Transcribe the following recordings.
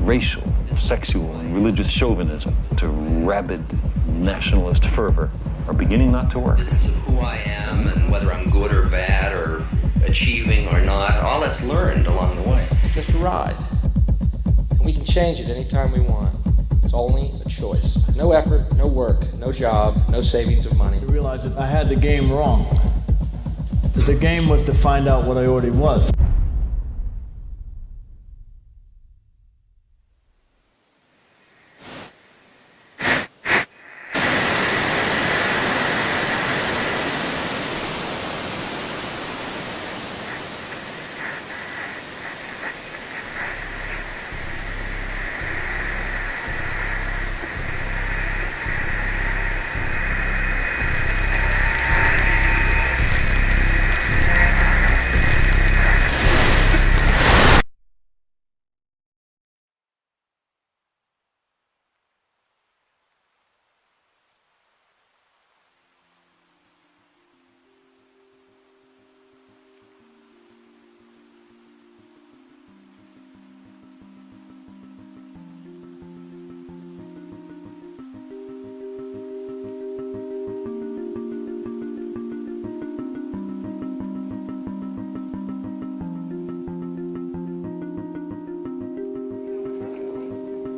racial, sexual, and religious chauvinism to rabid nationalist fervor are beginning not to work. Business of who I am and whether I'm good or bad or achieving or not, all that's learned along the way. It's just a ride. And we can change it anytime we want. It's only a choice. No effort, no work, no job, no savings of money. I realized that I had the game wrong. That the game was to find out what I already was.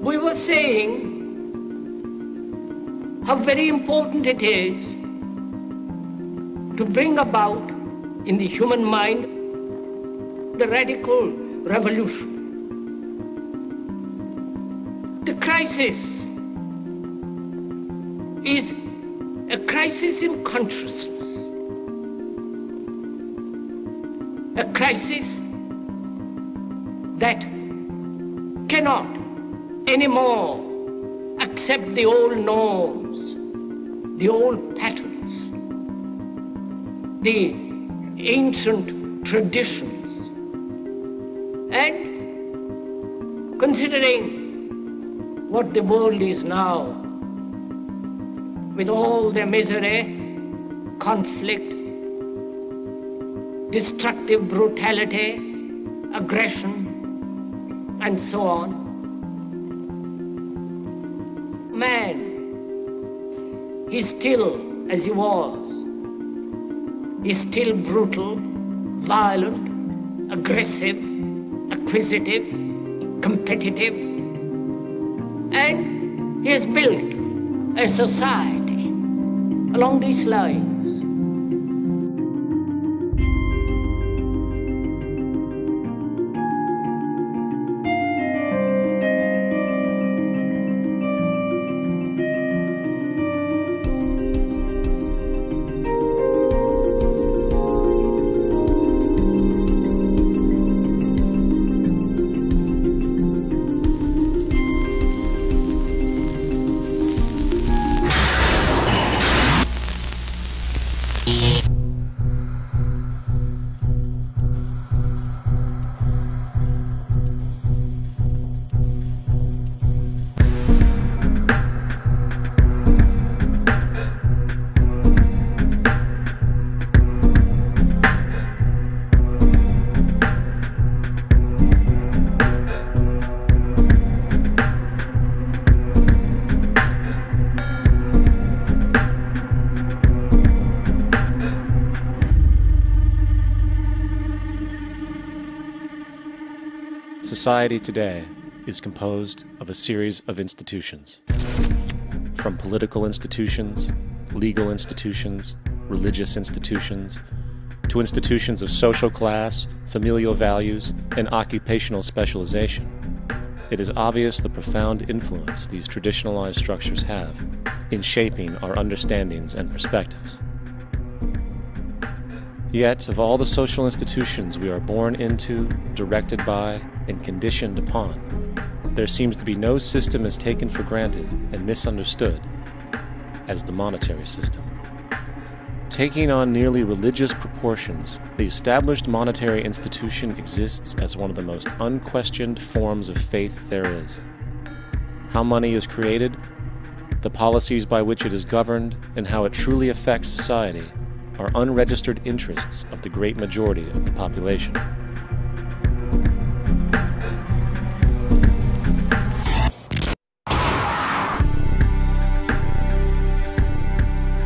We were saying how very important it is to bring about in the human mind the radical revolution. The crisis is a crisis in consciousness, a crisis that cannot anymore accept the old norms, the old patterns, the ancient traditions. And considering what the world is now, with all the misery, conflict, destructive brutality, aggression, and so on, man is still as he was. He's still brutal, violent, aggressive, acquisitive, competitive, and he has built a society along these lines. Society today is composed of a series of institutions. From political institutions, legal institutions, religious institutions, to institutions of social class, familial values, and occupational specialization. It is obvious the profound influence these traditionalized structures have in shaping our understandings and perspectives. Yet, of all the social institutions we are born into, directed by, and conditioned upon, there seems to be no system as taken for granted and misunderstood as the monetary system. Taking on nearly religious proportions, the established monetary institution exists as one of the most unquestioned forms of faith there is. How money is created, the policies by which it is governed, and how it truly affects society are unregistered interests of the great majority of the population.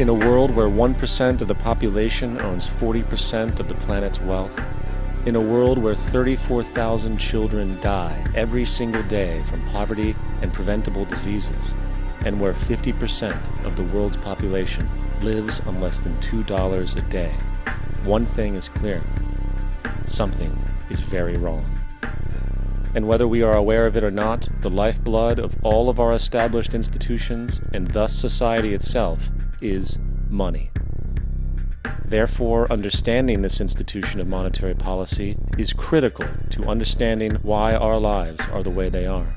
In a world where 1% of the population owns 40% of the planet's wealth, in a world where 34,000 children die every single day from poverty and preventable diseases, and where 50% of the world's population lives on less than $2 a day, one thing is clear: something is very wrong. And whether we are aware of it or not, the lifeblood of all of our established institutions, and thus society itself, is money. Therefore, understanding this institution of monetary policy is critical to understanding why our lives are the way they are.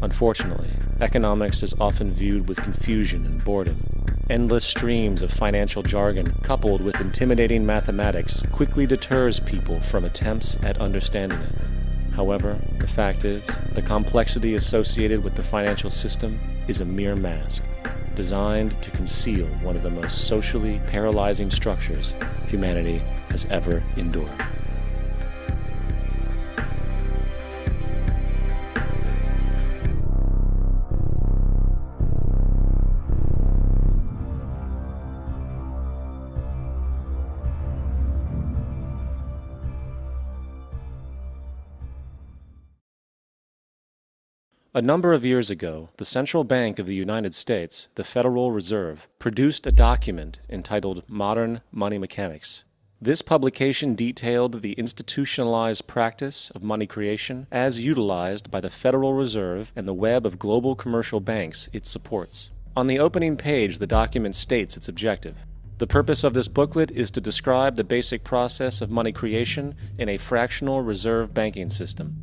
Unfortunately, economics is often viewed with confusion and boredom. Endless streams of financial jargon coupled with intimidating mathematics quickly deters people from attempts at understanding it. However, the fact is, the complexity associated with the financial system is a mere mask, designed to conceal one of the most socially paralyzing structures humanity has ever endured. A number of years ago, the Central Bank of the United States, the Federal Reserve, produced a document entitled Modern Money Mechanics. This publication detailed the institutionalized practice of money creation as utilized by the Federal Reserve and the web of global commercial banks it supports. On the opening page, the document states its objective. The purpose of this booklet is to describe the basic process of money creation in a fractional reserve banking system.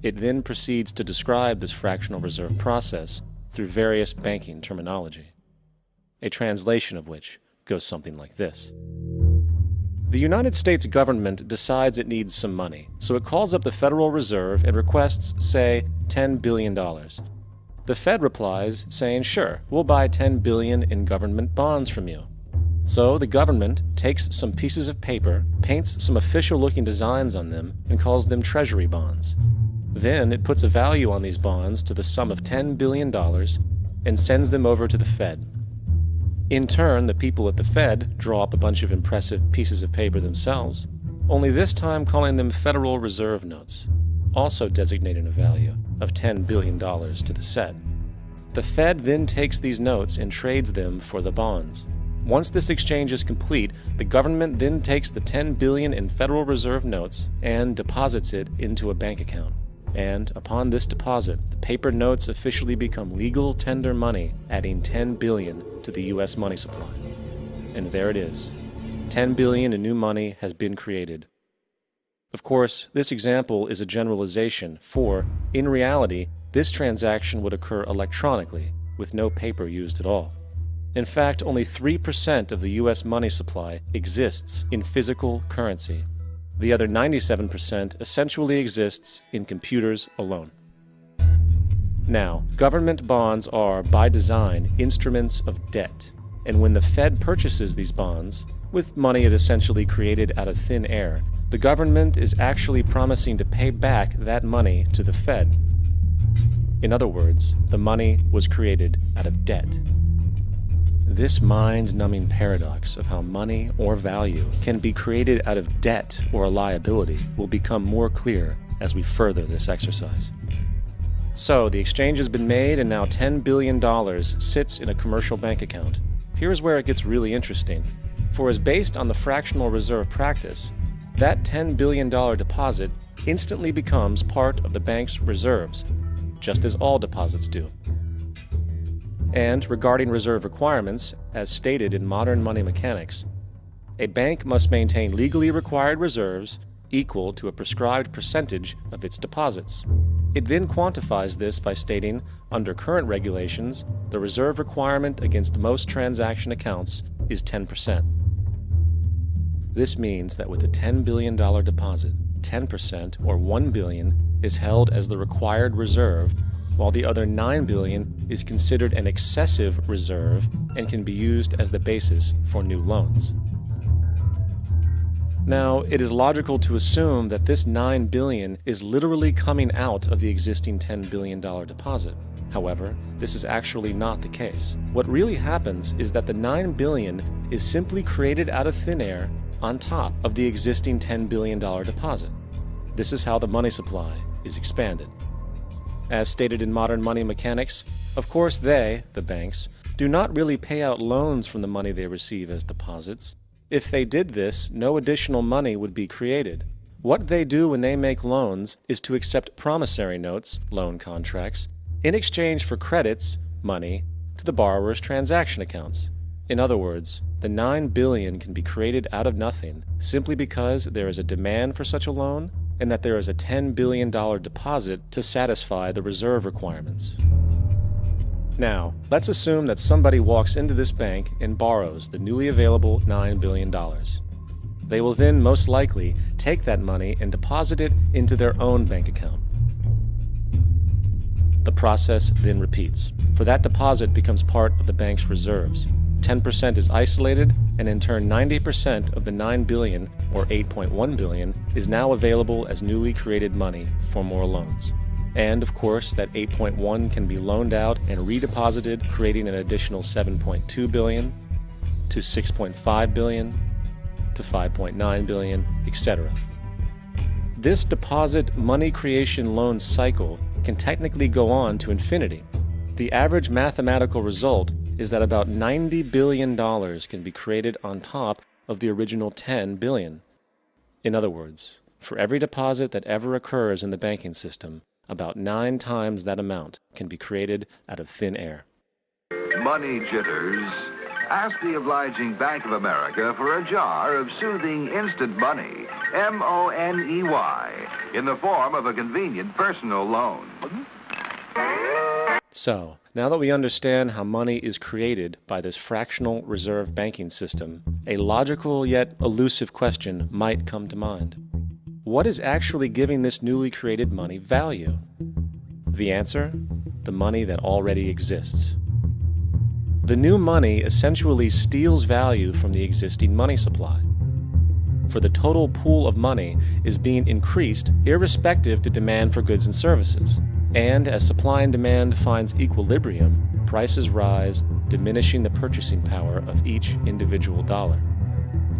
It then proceeds to describe this fractional reserve process through various banking terminology, a translation of which goes something like this. The United States government decides it needs some money, so it calls up the Federal Reserve and requests, say, $10 billion. The Fed replies, saying, sure, we'll buy $10 billion in government bonds from you. So the government takes some pieces of paper, paints some official-looking designs on them, and calls them treasury bonds. Then it puts a value on these bonds to the sum of $10 billion and sends them over to the Fed. In turn, the people at the Fed draw up a bunch of impressive pieces of paper themselves, only this time calling them Federal Reserve notes, also designating a value of $10 billion to the set. The Fed then takes these notes and trades them for the bonds. Once this exchange is complete, the government then takes the $10 billion in Federal Reserve notes and deposits it into a bank account. And upon this deposit, the paper notes officially become legal tender money, adding $10 billion to the U.S. money supply. And there it is. $10 billion in new money has been created. Of course, this example is a generalization, for, in reality, this transaction would occur electronically, with no paper used at all. In fact, only 3% of the U.S. money supply exists in physical currency. The other 97% essentially exists in computers alone. Now, government bonds are, by design, instruments of debt, and when the Fed purchases these bonds, with money it essentially created out of thin air, the government is actually promising to pay back that money to the Fed. In other words, the money was created out of debt. This mind-numbing paradox of how money or value can be created out of debt or a liability will become more clear as we further this exercise. So, the exchange has been made and now $10 billion sits in a commercial bank account. Here's where it gets really interesting. For as based on the fractional reserve practice, that $10 billion deposit instantly becomes part of the bank's reserves, just as all deposits do. And regarding reserve requirements, as stated in Modern Money Mechanics, a bank must maintain legally required reserves equal to a prescribed percentage of its deposits. It then quantifies this by stating, under current regulations, the reserve requirement against most transaction accounts is 10%. This means that with a $10 billion deposit, 10% or $1 billion is held as the required reserve, while the other $9 billion is considered an excessive reserve and can be used as the basis for new loans. Now, it is logical to assume that this $9 billion is literally coming out of the existing $10 billion deposit. However, this is actually not the case. What really happens is that the $9 billion is simply created out of thin air on top of the existing $10 billion deposit. This is how the money supply is expanded. As stated in modern money mechanics, of course they, the banks, do not really pay out loans from the money they receive as deposits. If they did this, no additional money would be created. What they do when they make loans is to accept promissory notes, loan contracts, in exchange for credits, money, to the borrower's transaction accounts. In other words, the $9 billion can be created out of nothing simply because there is a demand for such a loan and that there is a $10 billion deposit to satisfy the reserve requirements. Now, let's assume that somebody walks into this bank and borrows the newly available $9 billion. They will then most likely take that money and deposit it into their own bank account. The process then repeats, for that deposit becomes part of the bank's reserves. 10% is isolated, and in turn 90% of the $9 billion, or $8.1 billion, is now available as newly created money for more loans. And, of course, that 8.1 can be loaned out and redeposited, creating an additional 7.2 billion, to 6.5 billion, to 5.9 billion, etc. This deposit money creation loan cycle can technically go on to infinity. The average mathematical result is that about $90 billion can be created on top of the original $10 billion. In other words, for every deposit that ever occurs in the banking system, about 9 times that amount can be created out of thin air. Money jitters. Ask the obliging Bank of America for a jar of soothing instant money, M-O-N-E-Y, in the form of a convenient personal loan. So, now that we understand how money is created by this fractional reserve banking system, a logical yet elusive question might come to mind. What is actually giving this newly created money value? The answer? The money that already exists. The new money essentially steals value from the existing money supply. For the total pool of money is being increased irrespective to demand for goods and services. And as supply and demand finds equilibrium, prices rise, diminishing the purchasing power of each individual dollar.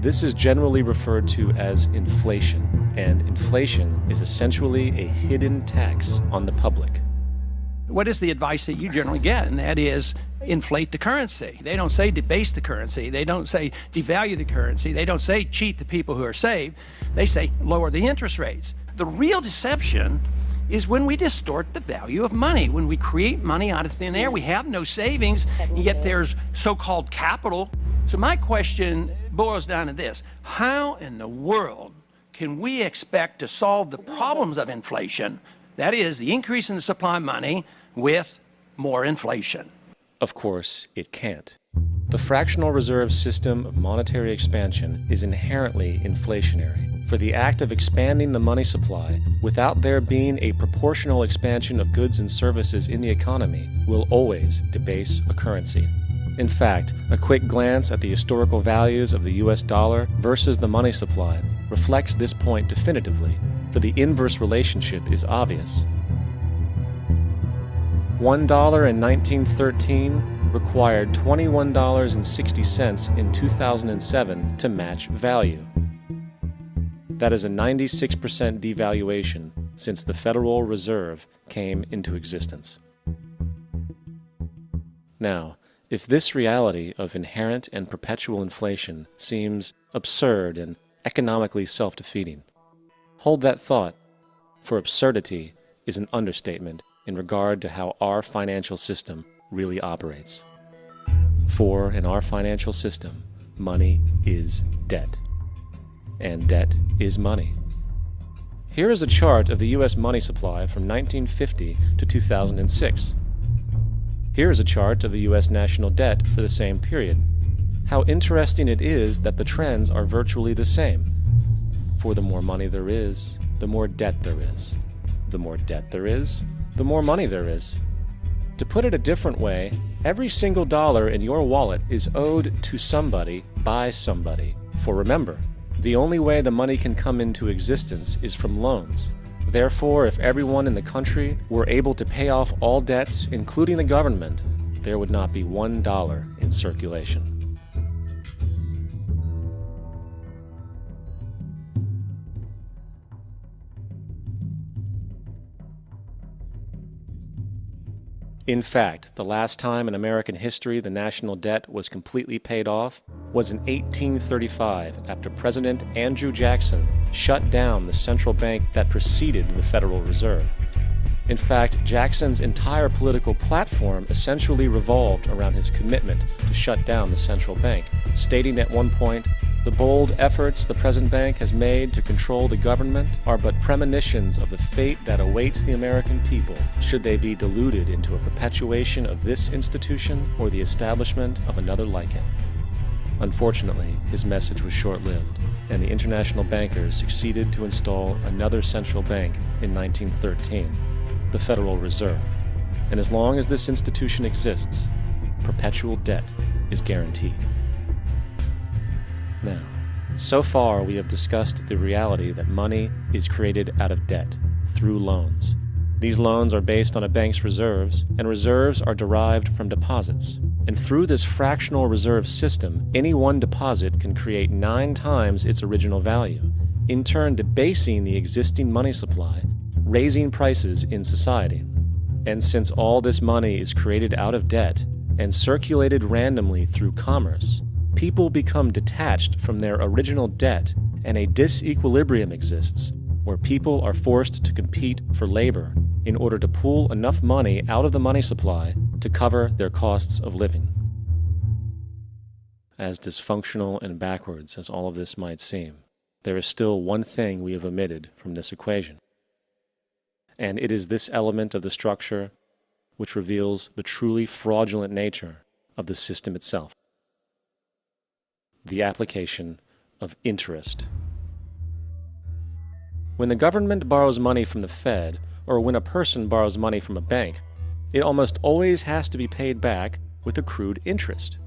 This is generally referred to as inflation, and inflation is essentially a hidden tax on the public. What is the advice that you generally get? And that is inflate the currency. They don't say debase the currency. They don't say devalue the currency. They don't say cheat the people who are saved. They say lower the interest rates. The real deception is when we distort the value of money. When we create money out of thin air, we have no savings, and yet there's so-called capital. So my question boils down to this: how in the world can we expect to solve the problems of inflation, that is, the increase in the supply of money, with more inflation? Of course, it can't. The fractional reserve system of monetary expansion is inherently inflationary. For the act of expanding the money supply, without there being a proportional expansion of goods and services in the economy, will always debase a currency. In fact, a quick glance at the historical values of the US dollar versus the money supply reflects this point definitively, for the inverse relationship is obvious. $1 in 1913 required $21.60 in 2007 to match value. That is a 96% devaluation since the Federal Reserve came into existence. Now, if this reality of inherent and perpetual inflation seems absurd and economically self-defeating, hold that thought, for absurdity is an understatement in regard to how our financial system really operates. For in our financial system, money is debt, and debt is money. Here is a chart of the U.S. money supply from 1950 to 2006. Here is a chart of the U.S. national debt for the same period. How interesting it is that the trends are virtually the same. For the more money there is, the more debt there is. The more debt there is, the more money there is. To put it a different way, every single dollar in your wallet is owed to somebody by somebody. For remember, the only way the money can come into existence is from loans. Therefore, if everyone in the country were able to pay off all debts, including the government, there would not be $1 in circulation. In fact, the last time in American history the national debt was completely paid off was in 1835, after President Andrew Jackson shut down the central bank that preceded the Federal Reserve. In fact, Jackson's entire political platform essentially revolved around his commitment to shut down the central bank, stating at one point, "The bold efforts the present bank has made to control the government are but premonitions of the fate that awaits the American people should they be deluded into a perpetuation of this institution or the establishment of another like it." Unfortunately, his message was short-lived, and the international bankers succeeded to install another central bank in 1913, the Federal Reserve. And as long as this institution exists, perpetual debt is guaranteed. Now, so far we have discussed the reality that money is created out of debt, through loans. These loans are based on a bank's reserves, and reserves are derived from deposits. And through this fractional reserve system, any one deposit can create 9 times its original value, in turn debasing the existing money supply, raising prices in society. And since all this money is created out of debt and circulated randomly through commerce, people become detached from their original debt, and a disequilibrium exists, where people are forced to compete for labor in order to pool enough money out of the money supply to cover their costs of living. As dysfunctional and backwards as all of this might seem, there is still one thing we have omitted from this equation. And it is this element of the structure which reveals the truly fraudulent nature of the system itself: the application of interest. When the government borrows money from the Fed, or when a person borrows money from a bank, it almost always has to be paid back with accrued interest.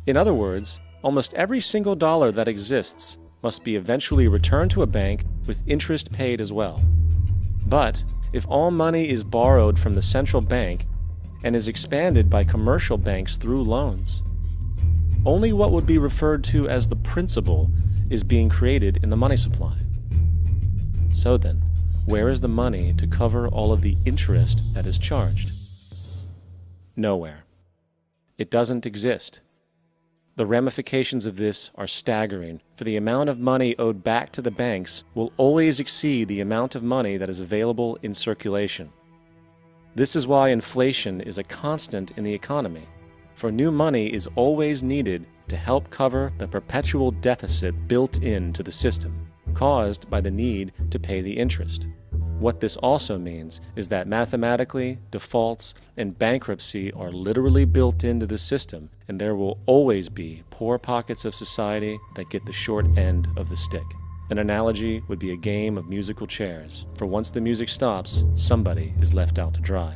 In other words, almost every single dollar that exists must be eventually returned to a bank with interest paid as well. But if all money is borrowed from the central bank and is expanded by commercial banks through loans, only what would be referred to as the principal is being created in the money supply. So then, where is the money to cover all of the interest that is charged? Nowhere. It doesn't exist. The ramifications of this are staggering, for the amount of money owed back to the banks will always exceed the amount of money that is available in circulation. This is why inflation is a constant in the economy, for new money is always needed to help cover the perpetual deficit built into the system, caused by the need to pay the interest. What this also means is that mathematically, defaults and bankruptcy are literally built into the system, and there will always be poor pockets of society that get the short end of the stick. An analogy would be a game of musical chairs, for once the music stops, somebody is left out to dry.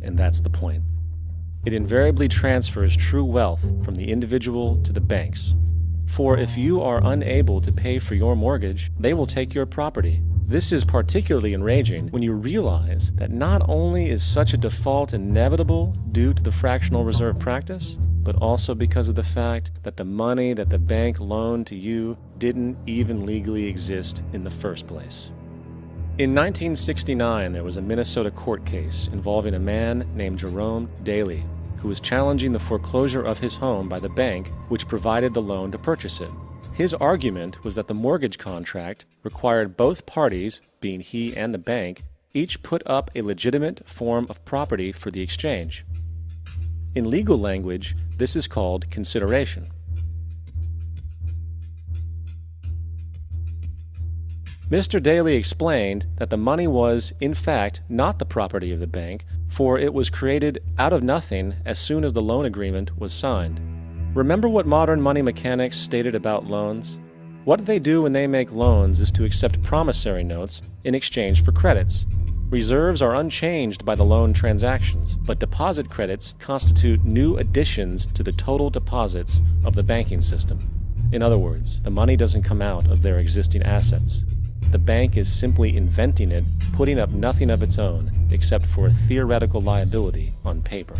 And that's the point. It invariably transfers true wealth from the individual to the banks. For if you are unable to pay for your mortgage, they will take your property. This is particularly enraging when you realize that not only is such a default inevitable due to the fractional reserve practice, but also because of the fact that the money that the bank loaned to you didn't even legally exist in the first place. In 1969, there was a Minnesota court case involving a man named Jerome Daly, who was challenging the foreclosure of his home by the bank which provided the loan to purchase it. His argument was that the mortgage contract required both parties, being he and the bank, each put up a legitimate form of property for the exchange. In legal language, this is called consideration. Mr. Daly explained that the money was, in fact, not the property of the bank, for it was created out of nothing as soon as the loan agreement was signed. Remember what modern money mechanics stated about loans? What they do when they make loans is to accept promissory notes in exchange for credits. Reserves are unchanged by the loan transactions, but deposit credits constitute new additions to the total deposits of the banking system. In other words, the money doesn't come out of their existing assets. the bank is simply inventing it, putting up nothing of its own except for a theoretical liability on paper.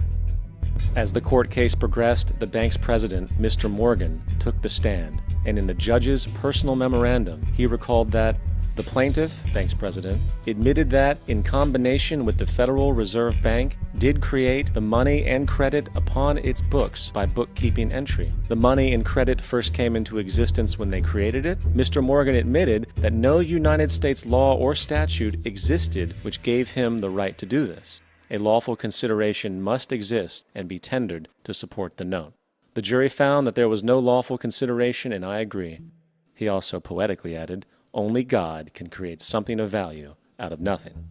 As the court case progressed, the bank's president, Mr. Morgan, took the stand, and in the judge's personal memorandum, he recalled that the plaintiff, bank's president, admitted that, in combination with the Federal Reserve Bank, did create the money and credit upon its books by bookkeeping entry. The money and credit first came into existence when they created it. Mr. Morgan admitted that no United States law or statute existed which gave him the right to do this. A lawful consideration must exist and be tendered to support the note. The jury found that there was no lawful consideration, and I agree. He also poetically added, "Only God can create something of value out of nothing."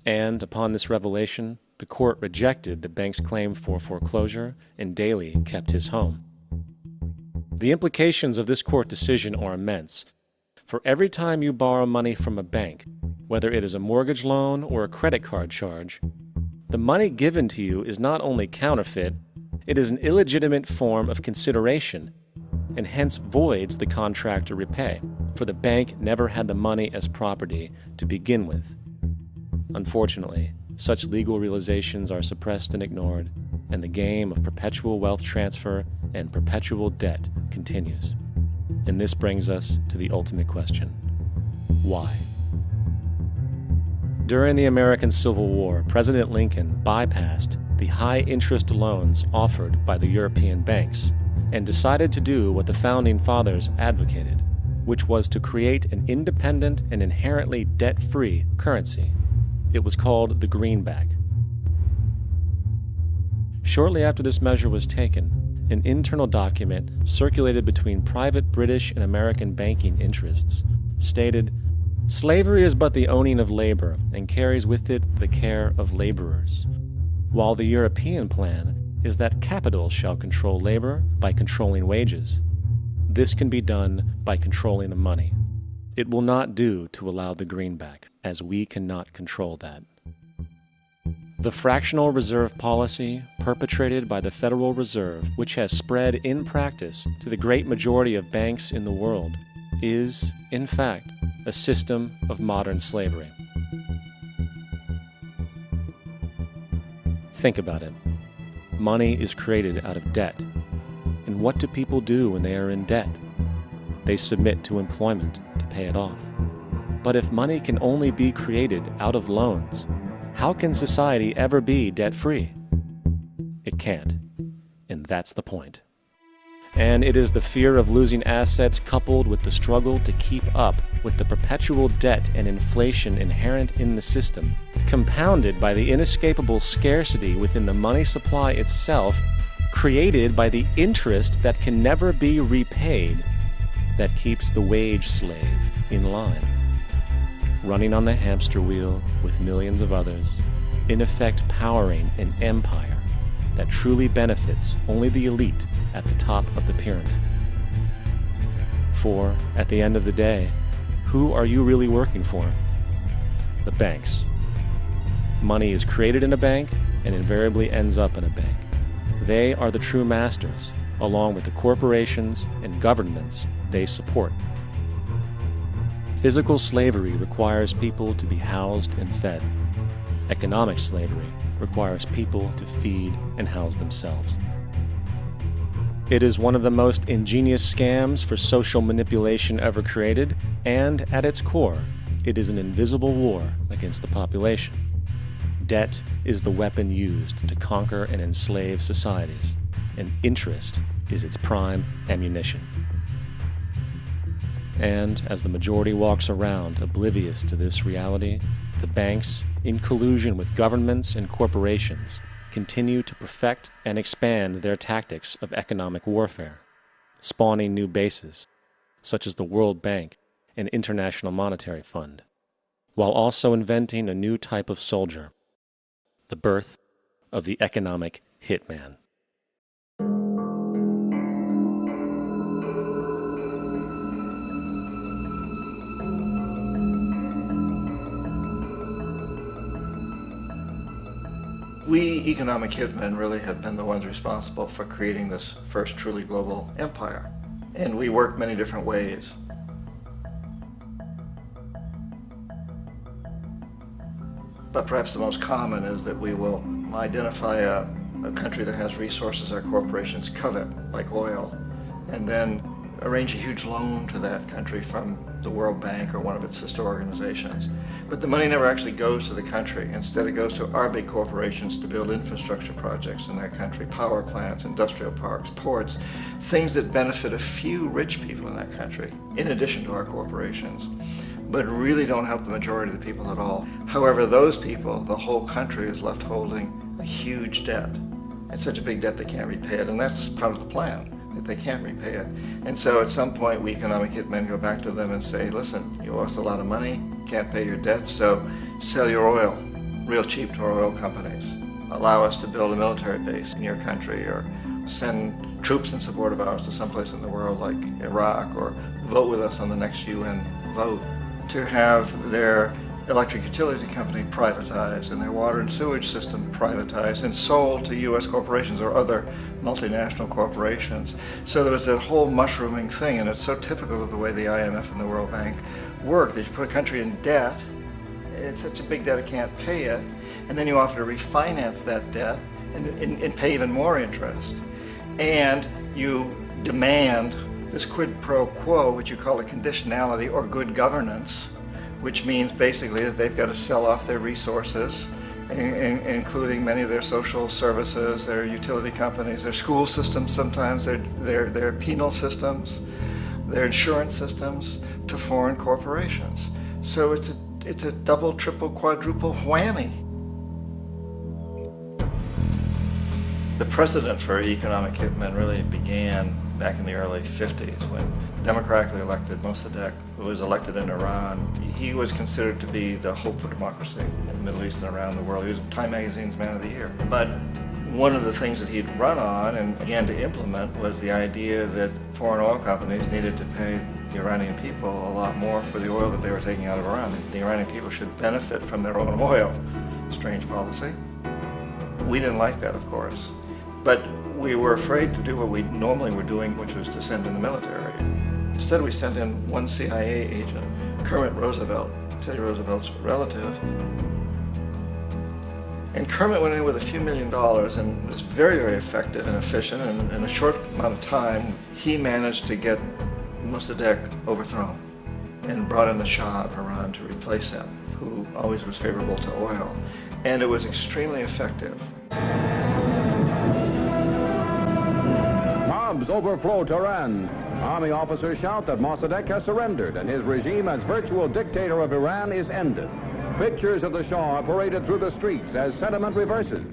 And upon this revelation, the court rejected the bank's claim for foreclosure, and Daly kept his home. The implications of this court decision are immense. For every time you borrow money from a bank, whether it is a mortgage loan or a credit card charge, the money given to you is not only counterfeit, it is an illegitimate form of consideration, and hence voids the contract to repay, for the bank never had the money as property to begin with. Unfortunately, such legal realizations are suppressed and ignored, and the game of perpetual wealth transfer and perpetual debt continues. And this brings us to the ultimate question: why? During the American Civil War, President Lincoln bypassed the high-interest loans offered by the European banks and decided to do what the Founding Fathers advocated, which was to create an independent and inherently debt-free currency. It was called the greenback. Shortly after this measure was taken, an internal document circulated between private British and American banking interests stated, "Slavery is but the owning of labor, and carries with it the care of laborers, while the European plan is that capital shall control labor by controlling wages. This can be done by controlling the money. It will not do to allow the greenback, as we cannot control that." The fractional reserve policy perpetrated by the Federal Reserve, which has spread in practice to the great majority of banks in the world, is, in fact, a system of modern slavery. Think about it. Money is created out of debt. And what do people do when they are in debt? They submit to employment to pay it off. But if money can only be created out of loans, how can society ever be debt-free? It can't. And that's the point. And it is the fear of losing assets coupled with the struggle to keep up with the perpetual debt and inflation inherent in the system, compounded by the inescapable scarcity within the money supply itself, created by the interest that can never be repaid, that keeps the wage slave in line, running on the hamster wheel with millions of others, in effect powering an empire that truly benefits only the elite at the top of the pyramid. For, at the end of the day, who are you really working for? The banks. Money is created in a bank and invariably ends up in a bank. They are the true masters, along with the corporations and governments they support. Physical slavery requires people to be housed and fed. Economic slavery requires people to feed and house themselves. It is one of the most ingenious scams for social manipulation ever created, and at its core, it is an invisible war against the population. Debt is the weapon used to conquer and enslave societies, and interest is its prime ammunition. And as the majority walks around oblivious to this reality, the banks, in collusion with governments and corporations, continue to perfect and expand their tactics of economic warfare, spawning new bases, such as the World Bank and International Monetary Fund, while also inventing a new type of soldier, the birth of the economic hitman. We economic hitmen really have been the ones responsible for creating this first truly global empire. And we work many different ways. But perhaps the most common is that we will identify a country that has resources our corporations covet, like oil, and then arrange a huge loan to that country from the World Bank or one of its sister organizations. But the money never actually goes to the country. Instead, it goes to our big corporations to build infrastructure projects in that country, power plants, industrial parks, ports, things that benefit a few rich people in that country, in addition to our corporations, but really don't help the majority of the people at all. However, those people, the whole country is left holding a huge debt. It's such a big debt they can't repay it, and that's part of the plan, that they can't repay it. And so at some point, we economic hitmen go back to them and say, listen, you owe us a lot of money, can't pay your debts, so sell your oil real cheap to our oil companies. Allow us to build a military base in your country, or send troops in support of ours to someplace in the world like Iraq, or vote with us on the next UN vote. To have their electric utility company privatized and their water and sewage system privatized and sold to U.S. corporations or other multinational corporations. So there was that whole mushrooming thing, and it's so typical of the way the IMF and the World Bank work, that you put a country in debt, it's such a big debt it can't pay it, and then you offer to refinance that debt and pay even more interest. And you demand this quid pro quo, which you call a conditionality or good governance, which means basically that they've got to sell off their resources, including many of their social services, their utility companies, their school systems sometimes, their penal systems, their insurance systems, to foreign corporations. So it's a double, triple, quadruple whammy. The precedent for economic hitmen really began back in the early 50s when democratically elected Mossadegh, who was elected in Iran, he was considered to be the hope for democracy in the Middle East and around the world. He was Time Magazine's Man of the Year. But one of the things that he'd run on and began to implement was the idea that foreign oil companies needed to pay the Iranian people a lot more for the oil that they were taking out of Iran. The Iranian people should benefit from their own oil. Strange policy. We didn't like that, of course. But we were afraid to do what we normally were doing, which was to send in the military. Instead, we sent in one CIA agent, Kermit Roosevelt, Teddy Roosevelt's relative. And Kermit went in with a few $1 million and was very, very effective and efficient. And in a short amount of time, he managed to get Mossadegh overthrown and brought in the Shah of Iran to replace him, who always was favorable to oil. And it was extremely effective. Mobs overflow Tehran. Army officers shout that Mossadegh has surrendered and his regime as virtual dictator of Iran is ended. Pictures of the Shah are paraded through the streets as sentiment reverses.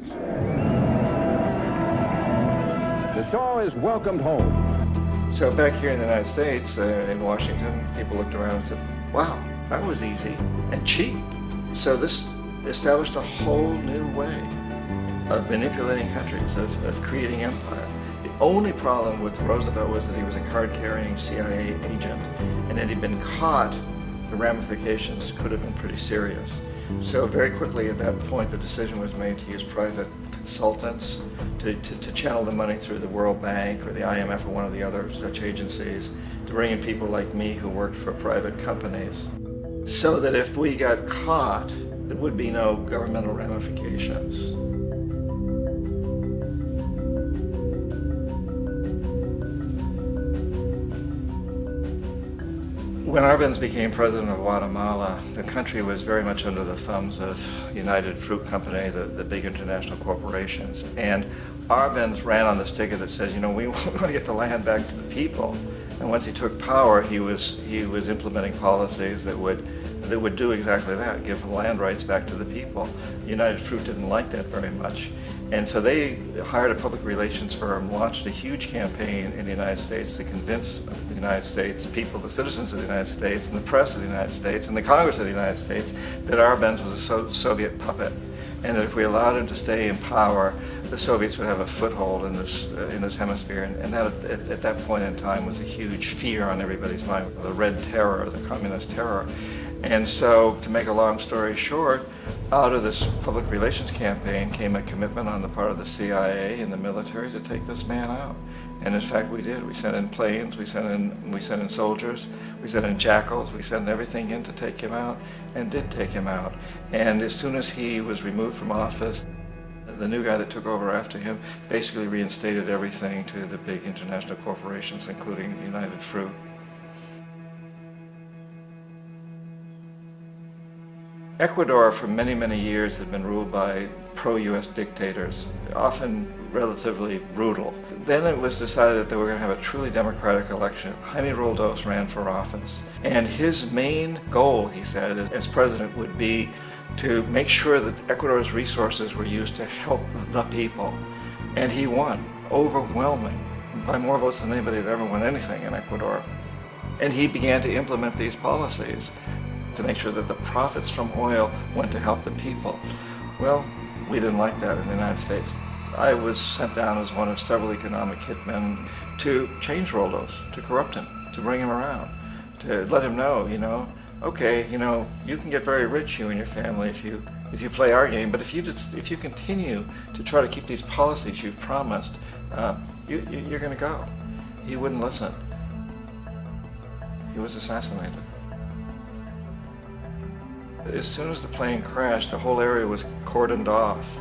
The Shah is welcomed home. So back here in the United States, in Washington, people looked around and said, wow, that was easy and cheap. So this established a whole new way of manipulating countries, of creating empire. The only problem with Roosevelt was that he was a card-carrying CIA agent, and had he been caught, the ramifications could have been pretty serious. So very quickly at that point, the decision was made to use private consultants to channel the money through the World Bank or the IMF or one of the other such agencies, to bring in people like me who worked for private companies, so that if we got caught, there would be no governmental ramifications. When Arbenz became president of Guatemala, the country was very much under the thumbs of United Fruit Company, the big international corporations. And Arbenz ran on this ticket that says, you know, we want to get the land back to the people. And once he took power, he was implementing policies that would do exactly that, give the land rights back to the people. United Fruit didn't like that very much. And so they hired a public relations firm, launched a huge campaign in the United States to convince the United States people, the citizens of the United States, and the press of the United States, and the Congress of the United States, that Arbenz was a Soviet puppet, and that if we allowed him to stay in power, the Soviets would have a foothold in this hemisphere. And that, at that point in time, was a huge fear on everybody's mind, the Red Terror, the Communist Terror. And so, to make a long story short, out of this public relations campaign came a commitment on the part of the CIA and the military to take this man out. And in fact, we did. We sent in planes, we sent in soldiers, we sent in jackals, we sent everything in to take him out, and did take him out. And as soon as he was removed from office, the new guy that took over after him basically reinstated everything to the big international corporations, including United Fruit. Ecuador for many, many years had been ruled by pro-US dictators, often relatively brutal. Then it was decided that they were going to have a truly democratic election. Jaime Roldos ran for office, and his main goal, he said, as president would be to make sure that Ecuador's resources were used to help the people. And he won, overwhelming, by more votes than anybody had ever won anything in Ecuador. And he began to implement these policies to make sure that the profits from oil went to help the people. Well, we didn't like that in the United States. I was sent down as one of several economic hitmen to change Roldos, to corrupt him, to bring him around, to let him know, okay, you can get very rich, you and your family, if you play our game, but if you continue to try to keep these policies you've promised, you're going to go. He wouldn't listen. He was assassinated. As soon as the plane crashed, the whole area was cordoned off.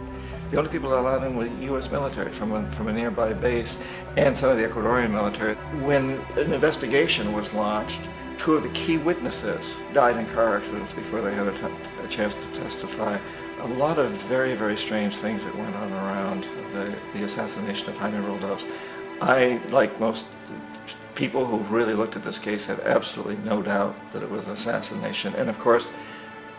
The only people allowed in were U.S. military from a nearby base and some of the Ecuadorian military. When an investigation was launched, 2 of the key witnesses died in car accidents before they had a chance to testify. A lot of very, very strange things that went on around the assassination of Jaime Roldos. I, like most people who've really looked at this case, have absolutely no doubt that it was an assassination. And of course,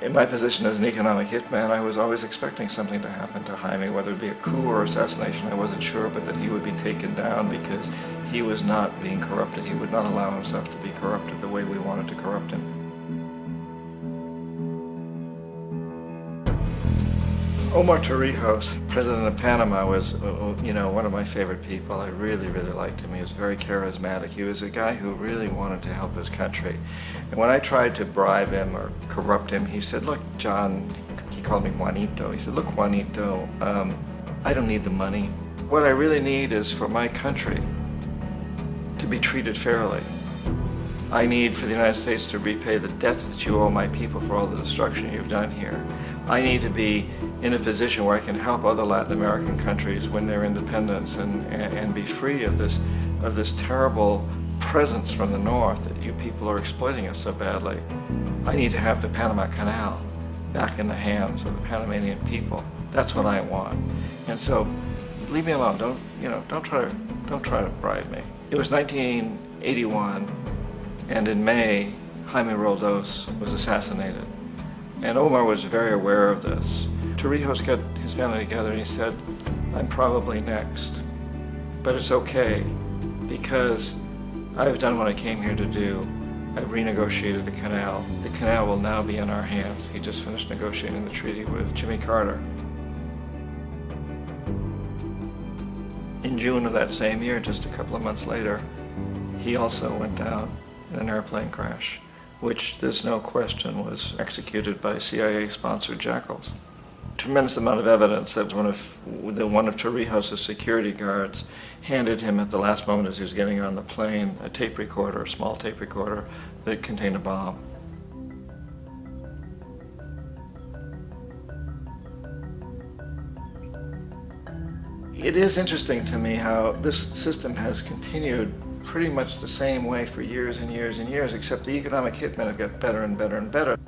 in my position as an economic hitman, I was always expecting something to happen to Jaime, whether it be a coup or assassination, I wasn't sure, but that he would be taken down because he was not being corrupted. He would not allow himself to be corrupted the way we wanted to corrupt him. Omar Torrijos, president of Panama, was one of my favorite people. I really, really liked him. He was very charismatic. He was a guy who really wanted to help his country. And when I tried to bribe him or corrupt him, he said, look, John, he called me Juanito. He said, look, Juanito, I don't need the money. What I really need is for my country to be treated fairly. I need for the United States to repay the debts that you owe my people for all the destruction you've done here. I need to be in a position where I can help other Latin American countries win their independence and be free of this terrible presence from the north that you people are exploiting us so badly. I need to have the Panama Canal back in the hands of the Panamanian people. That's what I want. And so, leave me alone. Don't try to bribe me. It was 1981, and in May, Jaime Roldos was assassinated. And Omar was very aware of this. Torrijos got his family together and he said, I'm probably next, but it's okay because I've done what I came here to do. I've renegotiated the canal. The canal will now be in our hands. He just finished negotiating the treaty with Jimmy Carter. In June of that same year, just a couple of months later, he also went down in an airplane crash, which there's no question was executed by CIA-sponsored jackals. Tremendous amount of evidence that one of Torrijos' security guards handed him at the last moment as he was getting on the plane a tape recorder, a small tape recorder that contained a bomb. It is interesting to me how this system has continued pretty much the same way for years and years and years, except the economic hitmen have got better and better and better.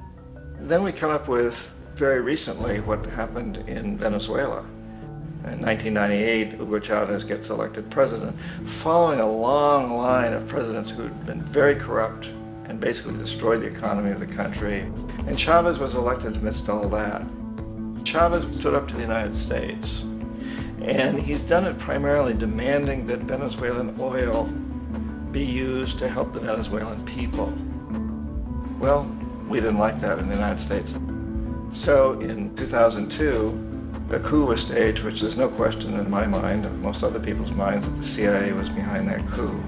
Then we come up with, very recently, what happened in Venezuela. In 1998, Hugo Chavez gets elected president, following a long line of presidents who had been very corrupt and basically destroyed the economy of the country. And Chavez was elected amidst all that. Chavez stood up to the United States, and he's done it primarily demanding that Venezuelan oil be used to help the Venezuelan people. Well, we didn't like that in the United States. So in 2002, a coup was staged, which there's no question in my mind, and most other people's minds, that the CIA was behind that coup.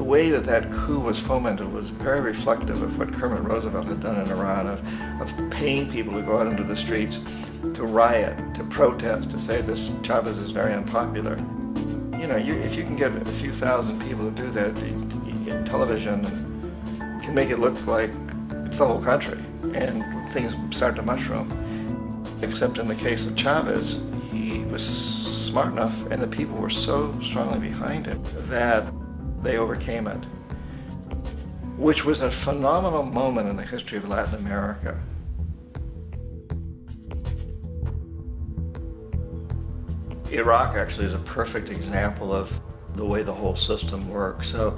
way that that coup was fomented was very reflective of what Kermit Roosevelt had done in Iran, of paying people to go out into the streets to riot, to protest, to say this Chavez is very unpopular. You know, if you can get a few thousand people to do that, television can make it look like it's the whole country, and things start to mushroom. Except in the case of Chavez, he was smart enough, and the people were so strongly behind him that they overcame it, which was a phenomenal moment in the history of Latin America. Iraq actually is a perfect example of the way the whole system works. So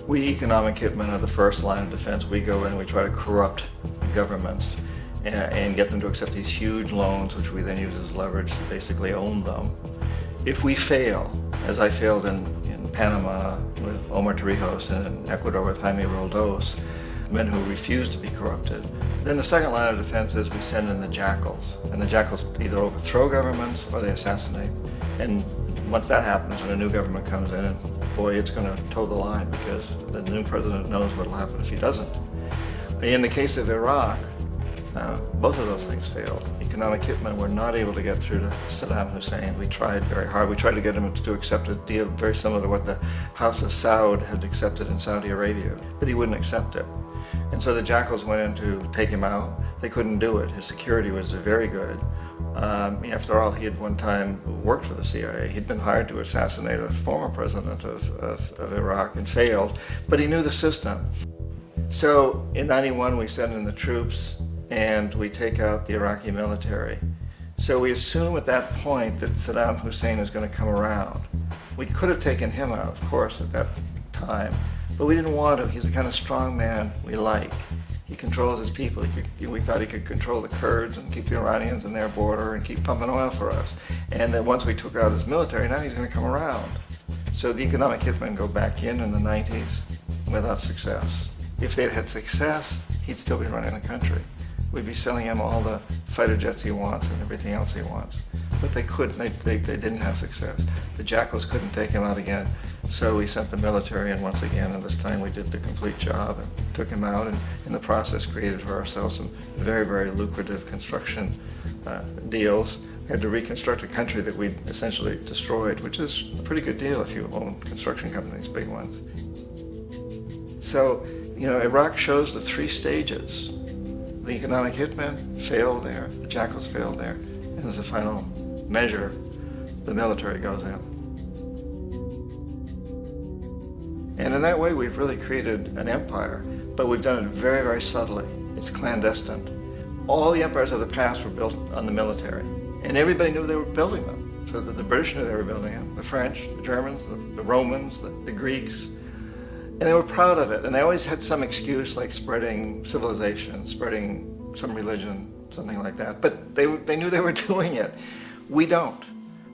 we economic hitmen are the first line of defense. We go in and we try to corrupt governments and get them to accept these huge loans, which we then use as leverage to basically own them. If we fail, as I failed in Panama with Omar Torrijos and in Ecuador with Jaime Roldos, men who refused to be corrupted, then the second line of defense is we send in the jackals. And the jackals either overthrow governments or they assassinate. And once that happens and a new government comes in, and boy, it's going to toe the line because the new president knows what will happen if he doesn't. In the case of Iraq, both of those things failed. Economic hitmen were not able to get through to Saddam Hussein. We tried very hard. We tried to get him to accept a deal very similar to what the House of Saud had accepted in Saudi Arabia, but he wouldn't accept it. And so the jackals went in to take him out. They couldn't do it. His security was very good. After all, he had one time worked for the CIA. He'd been hired to assassinate a former president of Iraq and failed, but he knew the system. So in '91, we send in the troops and we take out the Iraqi military. So we assume at that point that Saddam Hussein is going to come around. We could have taken him out, of course, at that time, but we didn't want to. He's the kind of strong man we like. He controls his people. We thought he could control the Kurds and keep the Iranians in their border and keep pumping oil for us. And that once we took out his military, now he's going to come around. So the economic hitmen go back in the 90s without success. If they'd had success, he'd still be running the country. We'd be selling him all the fighter jets he wants and everything else he wants. But they couldn't. They didn't have success. The jackals couldn't take him out again. So we sent the military in once again, and this time we did the complete job and took him out, and in the process created for ourselves some very, very lucrative construction deals. We had to reconstruct a country that we'd essentially destroyed, which is a pretty good deal if you own construction companies, big ones. So, you know, Iraq shows the three stages. The economic hitmen failed there, the jackals failed there, and as a final measure, the military goes in. And in that way, we've really created an empire, but we've done it very, very subtly. It's clandestine. All the empires of the past were built on the military, and everybody knew they were building them. So the British knew they were building them, the French, the Germans, the Romans, the Greeks, and they were proud of it. And they always had some excuse, like spreading civilization, spreading some religion, something like that. But they knew they were doing it. We don't.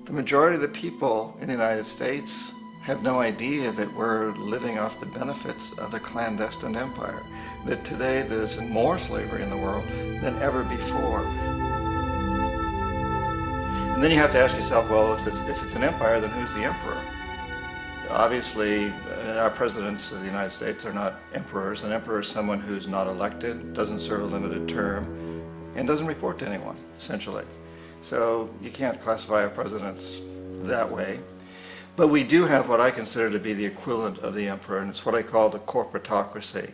The majority of the people in the United States have no idea that we're living off the benefits of a clandestine empire, that today there's more slavery in the world than ever before. And then you have to ask yourself, well, if it's an empire, then who's the emperor? Obviously, our presidents of the United States are not emperors. An emperor is someone who's not elected, doesn't serve a limited term, and doesn't report to anyone, essentially. So you can't classify our presidents that way. But we do have what I consider to be the equivalent of the emperor, and it's what I call the corporatocracy.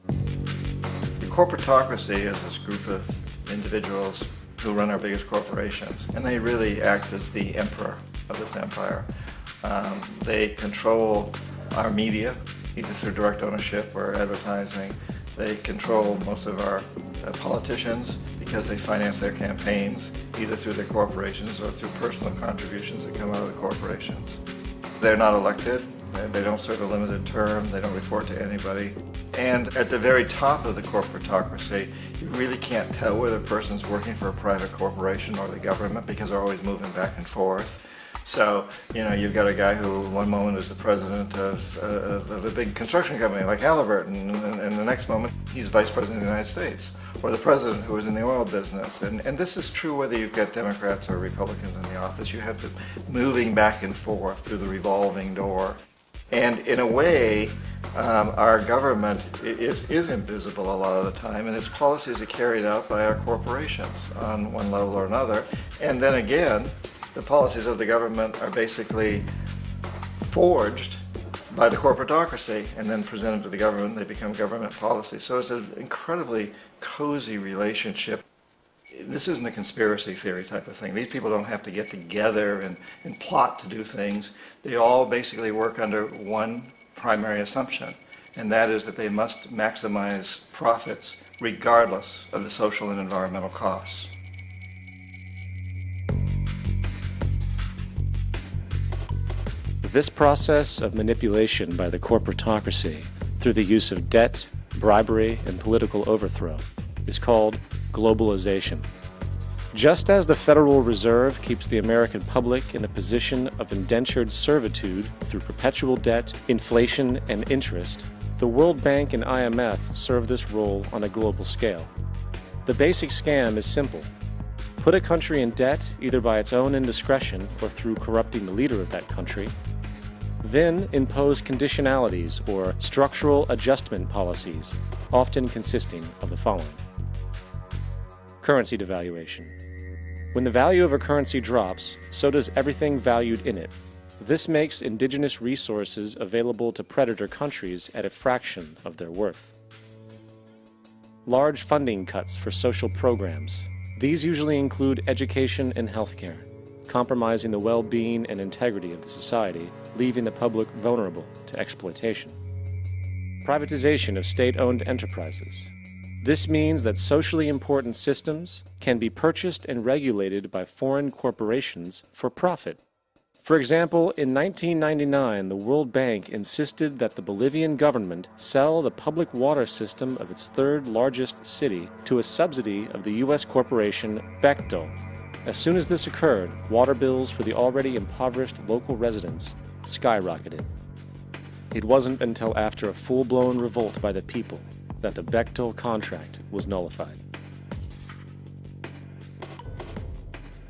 The corporatocracy is this group of individuals who run our biggest corporations, and they really act as the emperor of this empire. They control our media, either through direct ownership or advertising. They control most of our politicians because they finance their campaigns, either through their corporations or through personal contributions that come out of the corporations. They're not elected, they don't serve a limited term, they don't report to anybody. And at the very top of the corporatocracy, you really can't tell whether a person's working for a private corporation or the government because they're always moving back and forth. So, you know, you've got a guy who one moment is the president of a big construction company like Halliburton, and the next moment he's vice president of the United States, or the president who is in the oil business. And this is true whether you've got Democrats or Republicans in the office. You have them moving back and forth through the revolving door. And in a way, our government is invisible a lot of the time, and its policies are carried out by our corporations on one level or another. And then again, the policies of the government are basically forged by the corporatocracy and then presented to the government. They become government policy. So it's an incredibly cozy relationship. This isn't a conspiracy theory type of thing. These people don't have to get together and plot to do things. They all basically work under one primary assumption, and that is that they must maximize profits regardless of the social and environmental costs. This process of manipulation by the corporatocracy through the use of debt, bribery, and political overthrow is called globalization. Just as the Federal Reserve keeps the American public in a position of indentured servitude through perpetual debt, inflation, and interest, the World Bank and IMF serve this role on a global scale. The basic scam is simple. Put a country in debt either by its own indiscretion or through corrupting the leader of that country, then impose conditionalities or structural adjustment policies, often consisting of the following. Currency devaluation. When the value of a currency drops, so does everything valued in it. This makes indigenous resources available to predator countries at a fraction of their worth. Large funding cuts for social programs. These usually include education and healthcare, compromising the well-being and integrity of the society, leaving the public vulnerable to exploitation. Privatization of state-owned enterprises. This means that socially important systems can be purchased and regulated by foreign corporations for profit. For example, in 1999, the World Bank insisted that the Bolivian government sell the public water system of its third largest city to a subsidy of the U.S. corporation Bechtel. As soon as this occurred, water bills for the already impoverished local residents skyrocketed. It wasn't until after a full-blown revolt by the people that the Bechtel contract was nullified.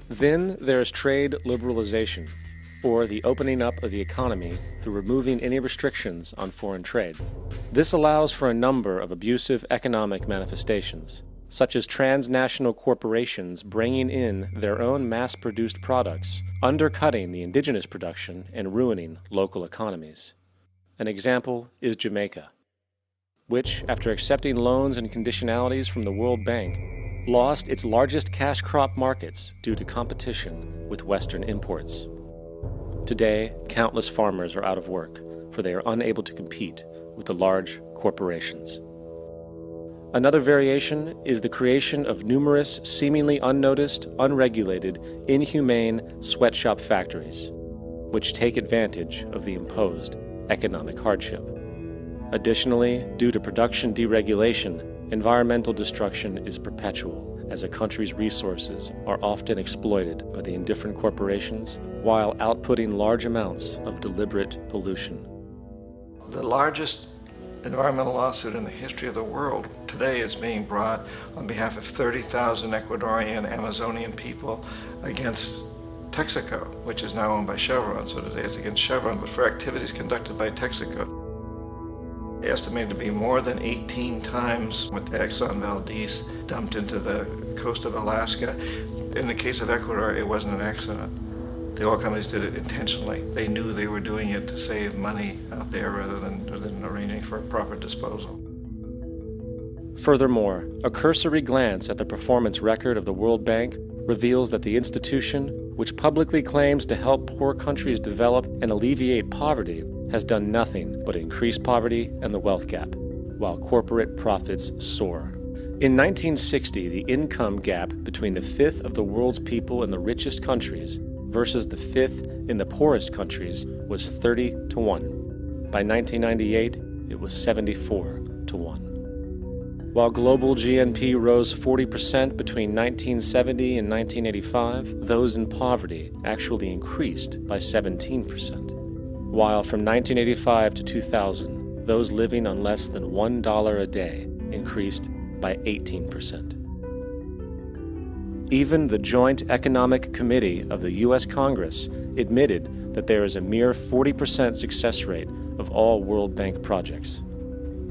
Then there is trade liberalization, or the opening up of the economy through removing any restrictions on foreign trade. This allows for a number of abusive economic manifestations, such as transnational corporations bringing in their own mass-produced products, undercutting the indigenous production and ruining local economies. An example is Jamaica, which, after accepting loans and conditionalities from the World Bank, lost its largest cash crop markets due to competition with Western imports. Today, countless farmers are out of work, for they are unable to compete with the large corporations. Another variation is the creation of numerous seemingly unnoticed, unregulated, inhumane sweatshop factories, which take advantage of the imposed economic hardship. Additionally, due to production deregulation, environmental destruction is perpetual, as a country's resources are often exploited by the indifferent corporations while outputting large amounts of deliberate pollution. The largest environmental lawsuit in the history of the world today is being brought on behalf of 30,000 Ecuadorian Amazonian people against Texaco, which is now owned by Chevron. So today it's against Chevron, but for activities conducted by Texaco. Estimated to be more than 18 times what the Exxon Valdez dumped into the coast of Alaska. In the case of Ecuador, it wasn't an accident. The oil companies did it intentionally. They knew they were doing it to save money out there rather than arranging for proper disposal. Furthermore, a cursory glance at the performance record of the World Bank reveals that the institution, which publicly claims to help poor countries develop and alleviate poverty, has done nothing but increase poverty and the wealth gap, while corporate profits soar. In 1960, the income gap between the fifth of the world's people in the richest countries versus the fifth in the poorest countries was 30 to 1. By 1998, it was 74 to 1. While global GNP rose 40% between 1970 and 1985, those in poverty actually increased by 17%. While from 1985 to 2000, those living on less than $1 a day increased by 18%. Even the Joint Economic Committee of the U.S. Congress admitted that there is a mere 40% success rate of all World Bank projects.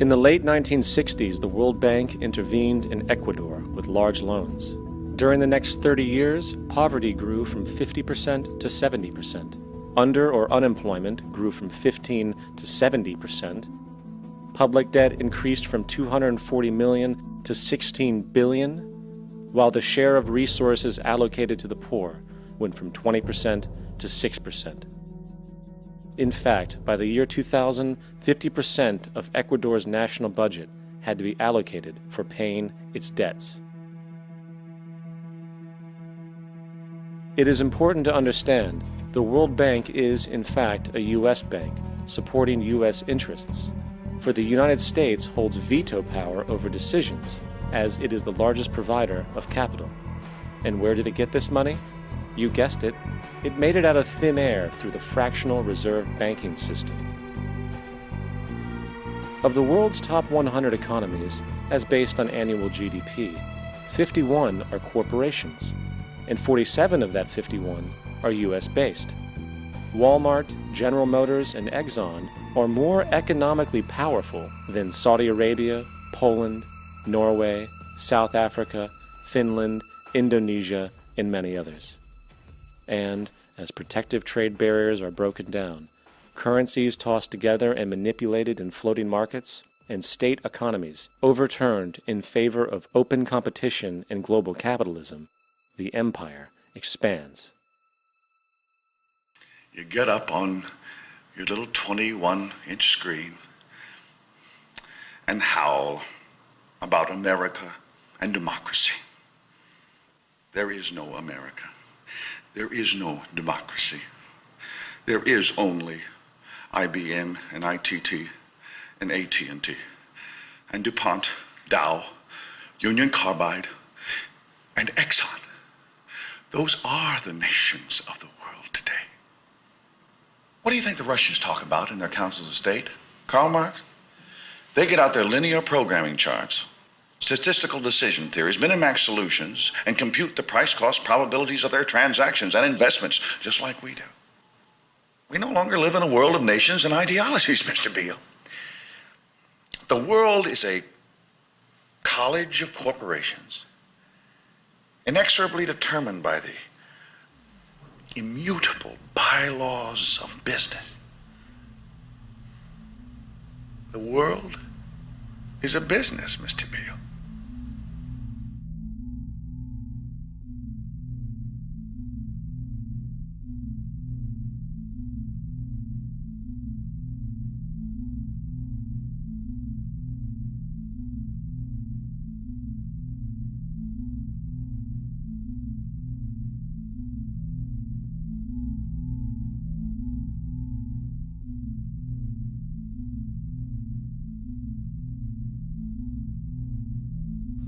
In the late 1960s, the World Bank intervened in Ecuador with large loans. During the next 30 years, poverty grew from 50% to 70%. Under- or unemployment grew from 15 to 70%. Public debt increased from 240 million to 16 billion, while the share of resources allocated to the poor went from 20% to 6%. In fact, by the year 2000, 50% of Ecuador's national budget had to be allocated for paying its debts. It is important to understand the World Bank is, in fact, a U.S. bank, supporting U.S. interests. For the United States holds veto power over decisions, as it is the largest provider of capital. And where did it get this money? You guessed it, it made it out of thin air through the fractional reserve banking system. Of the world's top 100 economies, as based on annual GDP, 51 are corporations, and 47 of that 51 are U.S.-based. Walmart, General Motors, and Exxon are more economically powerful than Saudi Arabia, Poland, Norway, South Africa, Finland, Indonesia, and many others. And, as protective trade barriers are broken down, currencies tossed together and manipulated in floating markets, and state economies overturned in favor of open competition and global capitalism, the empire expands. You get up on your little 21-inch screen and howl about America and democracy. There is no America. There is no democracy. There is only IBM and ITT and AT&T and DuPont, Dow, Union Carbide, and Exxon. Those are the nations of the world today. What do you think the Russians talk about in their councils of state? Karl Marx? They get out their linear programming charts, statistical decision theories, minimax solutions, and compute the price-cost probabilities of their transactions and investments, just like we do. We no longer live in a world of nations and ideologies, Mr. Beale. The world is a college of corporations, inexorably determined by the immutable bylaws of business. The world is a business, Mr. Beale.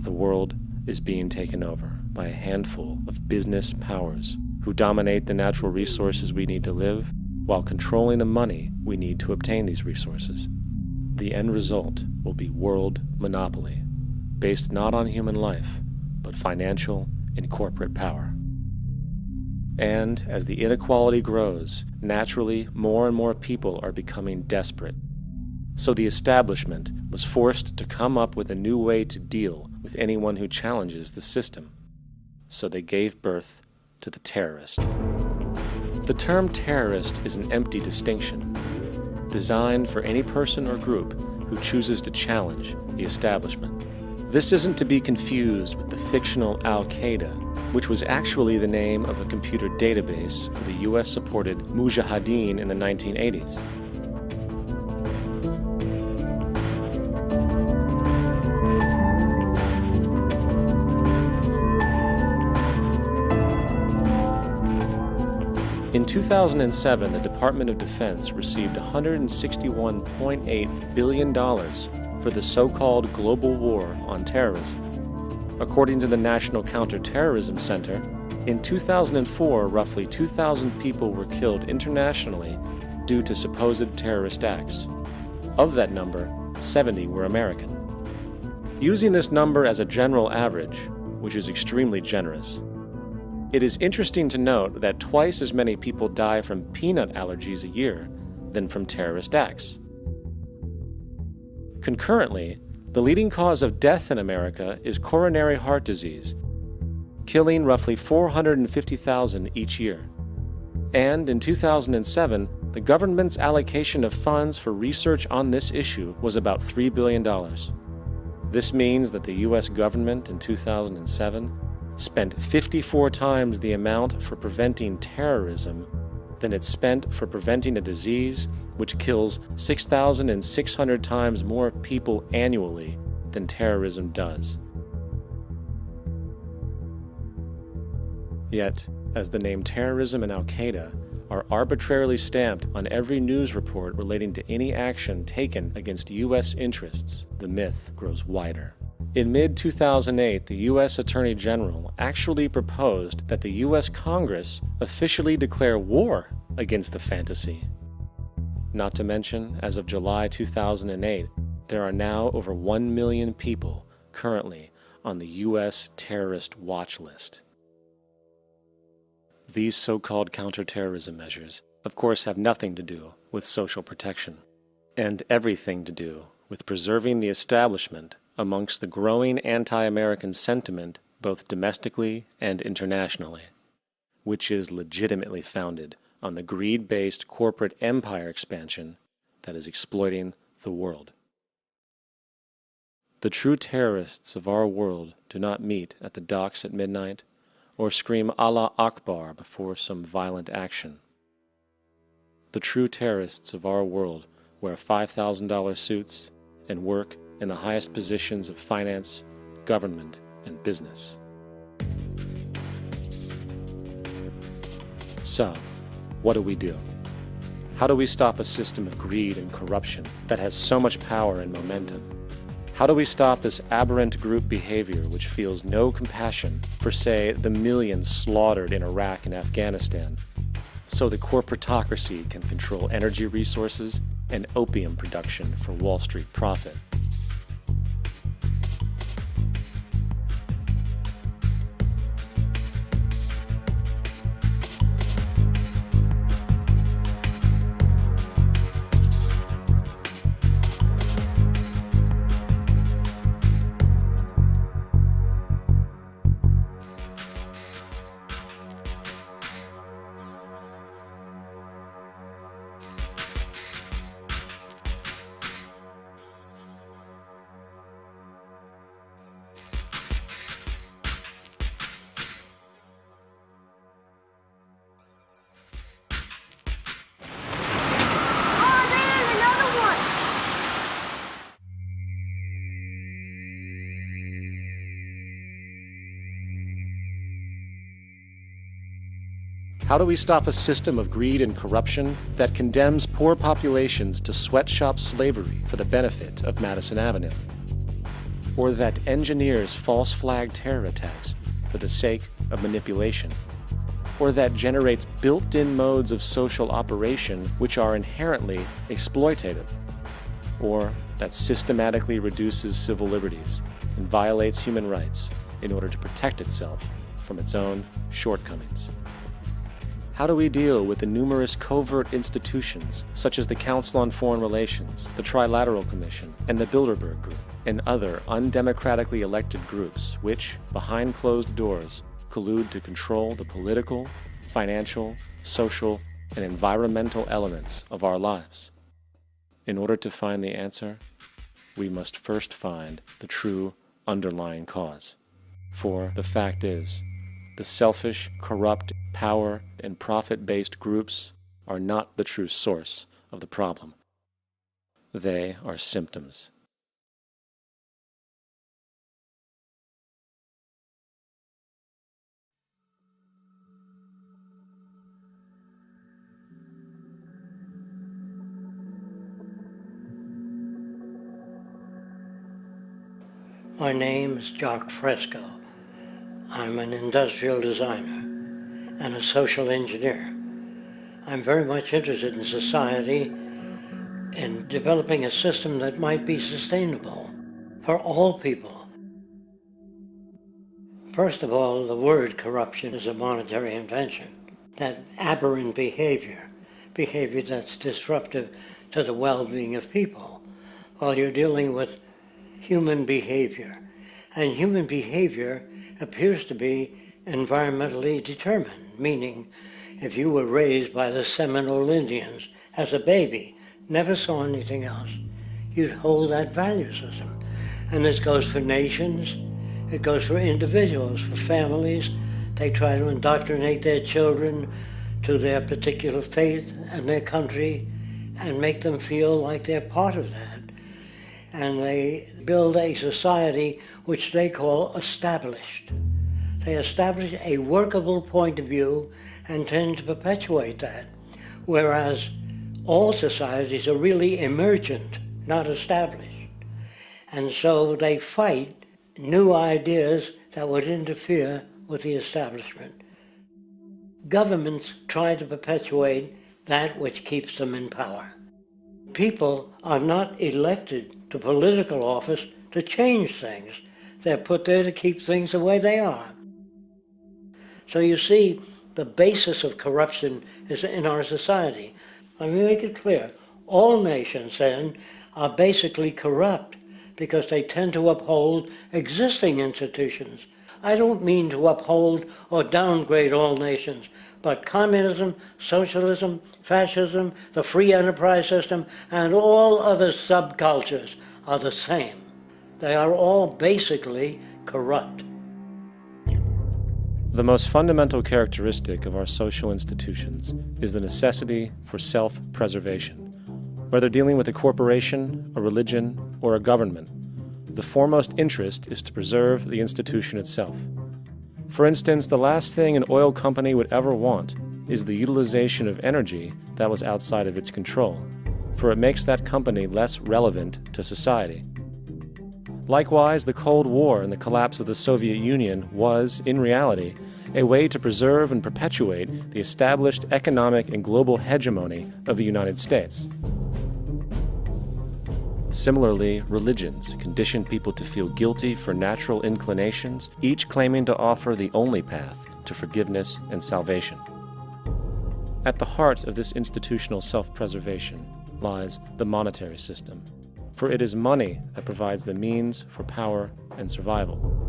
The world is being taken over by a handful of business powers who dominate the natural resources we need to live while controlling the money we need to obtain these resources. The end result will be world monopoly, based not on human life, but financial and corporate power. And as the inequality grows, naturally more and more people are becoming desperate. So the establishment was forced to come up with a new way to deal with anyone who challenges the system. So they gave birth to the terrorist. The term terrorist is an empty distinction, designed for any person or group who chooses to challenge the establishment. This isn't to be confused with the fictional Al-Qaeda, which was actually the name of a computer database for the US-supported Mujahideen in the 1980s. In 2007, the Department of Defense received $161.8 billion for the so-called global war on terrorism. According to the National Counterterrorism Center, in 2004, roughly 2,000 people were killed internationally due to supposed terrorist acts. Of that number, 70 were American. Using this number as a general average, which is extremely generous, it is interesting to note that twice as many people die from peanut allergies a year than from terrorist acts. Concurrently, the leading cause of death in America is coronary heart disease, killing roughly 450,000 each year. And in 2007, the government's allocation of funds for research on this issue was about $3 billion. This means that the U.S. government in 2007 spent 54 times the amount for preventing terrorism than it spent for preventing a disease which kills 6,600 times more people annually than terrorism does. Yet, as the name terrorism and Al-Qaeda are arbitrarily stamped on every news report relating to any action taken against U.S. interests, the myth grows wider. In mid-2008, the U.S. Attorney General actually proposed that the U.S. Congress officially declare war against the fantasy. Not to mention, as of July 2008, there are now over 1 million people currently on the U.S. terrorist watch list. These so-called counterterrorism measures, of course, have nothing to do with social protection, and everything to do with preserving the establishment amongst the growing anti-American sentiment both domestically and internationally, which is legitimately founded on the greed-based corporate empire expansion that is exploiting the world. The true terrorists of our world do not meet at the docks at midnight or scream Allah Akbar before some violent action. The true terrorists of our world wear $5,000 suits and work in the highest positions of finance, government, and business. So, what do? How do we stop a system of greed and corruption that has so much power and momentum? How do we stop this aberrant group behavior which feels no compassion for, say, the millions slaughtered in Iraq and Afghanistan, so the corporatocracy can control energy resources and opium production for Wall Street profit? How do we stop a system of greed and corruption that condemns poor populations to sweatshop slavery for the benefit of Madison Avenue? Or that engineers false flag terror attacks for the sake of manipulation? Or that generates built-in modes of social operation which are inherently exploitative? Or that systematically reduces civil liberties and violates human rights in order to protect itself from its own shortcomings? How do we deal with the numerous covert institutions, such as the Council on Foreign Relations, the Trilateral Commission, and the Bilderberg Group, and other undemocratically elected groups which, behind closed doors, collude to control the political, financial, social, and environmental elements of our lives? In order to find the answer, we must first find the true underlying cause. For the fact is, the selfish, corrupt, power, and profit-based groups are not the true source of the problem. They are symptoms. My name is Jock Fresco. I'm an industrial designer and a social engineer. I'm very much interested in society and developing a system that might be sustainable for all people. First of all, the word corruption is a monetary invention. That aberrant behavior that's disruptive to the well-being of people, while you're dealing with human behavior. And human behavior appears to be environmentally determined, meaning if you were raised by the Seminole Indians as a baby, never saw anything else, you'd hold that value system. And this goes for nations, it goes for individuals, for families. They try to indoctrinate their children to their particular faith and their country and make them feel like they're part of that. And they build a society which they call established. They establish a workable point of view and tend to perpetuate that, whereas all societies are really emergent, not established. And so they fight new ideas that would interfere with the establishment. Governments try to perpetuate that which keeps them in power. People are not elected to political office to change things. They're put there to keep things the way they are. So you see, the basis of corruption is in our society. Let me make it clear. All nations, then, are basically corrupt because they tend to uphold existing institutions. I don't mean to uphold or downgrade all nations, but communism, socialism, fascism, the free enterprise system, and all other subcultures are the same. They are all basically corrupt. The most fundamental characteristic of our social institutions is the necessity for self-preservation. Whether dealing with a corporation, a religion, or a government, the foremost interest is to preserve the institution itself. For instance, the last thing an oil company would ever want is the utilization of energy that was outside of its control, for it makes that company less relevant to society. Likewise, the Cold War and the collapse of the Soviet Union was, in reality, a way to preserve and perpetuate the established economic and global hegemony of the United States. Similarly, religions condition people to feel guilty for natural inclinations, each claiming to offer the only path to forgiveness and salvation. At the heart of this institutional self-preservation lies the monetary system, for it is money that provides the means for power and survival.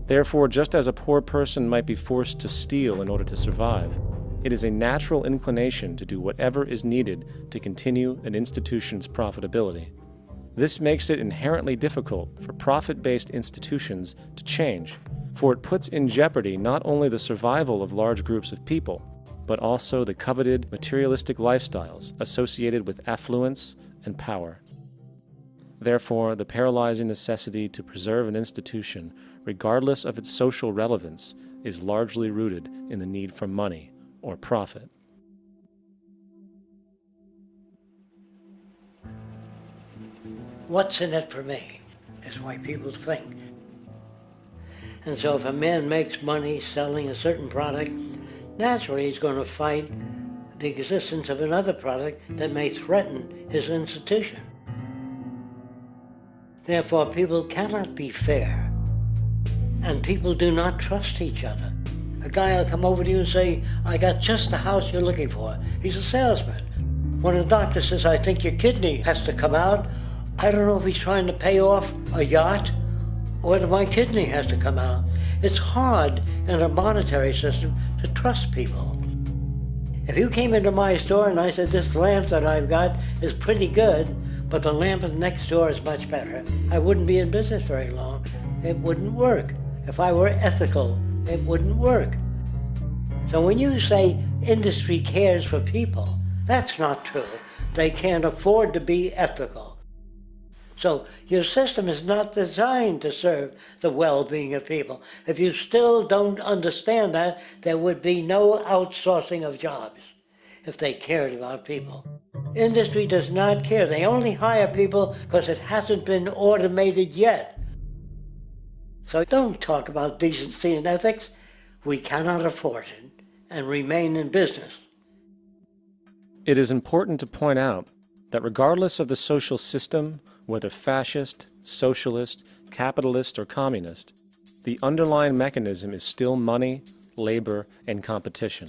Therefore, just as a poor person might be forced to steal in order to survive, it is a natural inclination to do whatever is needed to continue an institution's profitability. This makes it inherently difficult for profit-based institutions to change, for it puts in jeopardy not only the survival of large groups of people, but also the coveted materialistic lifestyles associated with affluence and power. Therefore, the paralyzing necessity to preserve an institution, regardless of its social relevance, is largely rooted in the need for money or profit. What's in it for me is why people think. And so if a man makes money selling a certain product, naturally he's going to fight the existence of another product that may threaten his institution. Therefore, people cannot be fair, and people do not trust each other. A guy will come over to you and say, I got just the house you're looking for. He's a salesman. When a doctor says, I think your kidney has to come out, I don't know if he's trying to pay off a yacht or whether my kidney has to come out. It's hard in a monetary system to trust people. If you came into my store and I said, this lamp that I've got is pretty good, but the lamp next door is much better, I wouldn't be in business very long. It wouldn't work. If I were ethical, it wouldn't work. So when you say industry cares for people, that's not true. They can't afford to be ethical. So your system is not designed to serve the well-being of people. If you still don't understand that, there would be no outsourcing of jobs if they cared about people. Industry does not care. They only hire people because it hasn't been automated yet. So don't talk about decency and ethics. We cannot afford it and remain in business. It is important to point out that regardless of the social system, whether fascist, socialist, capitalist, or communist, the underlying mechanism is still money, labor, and competition.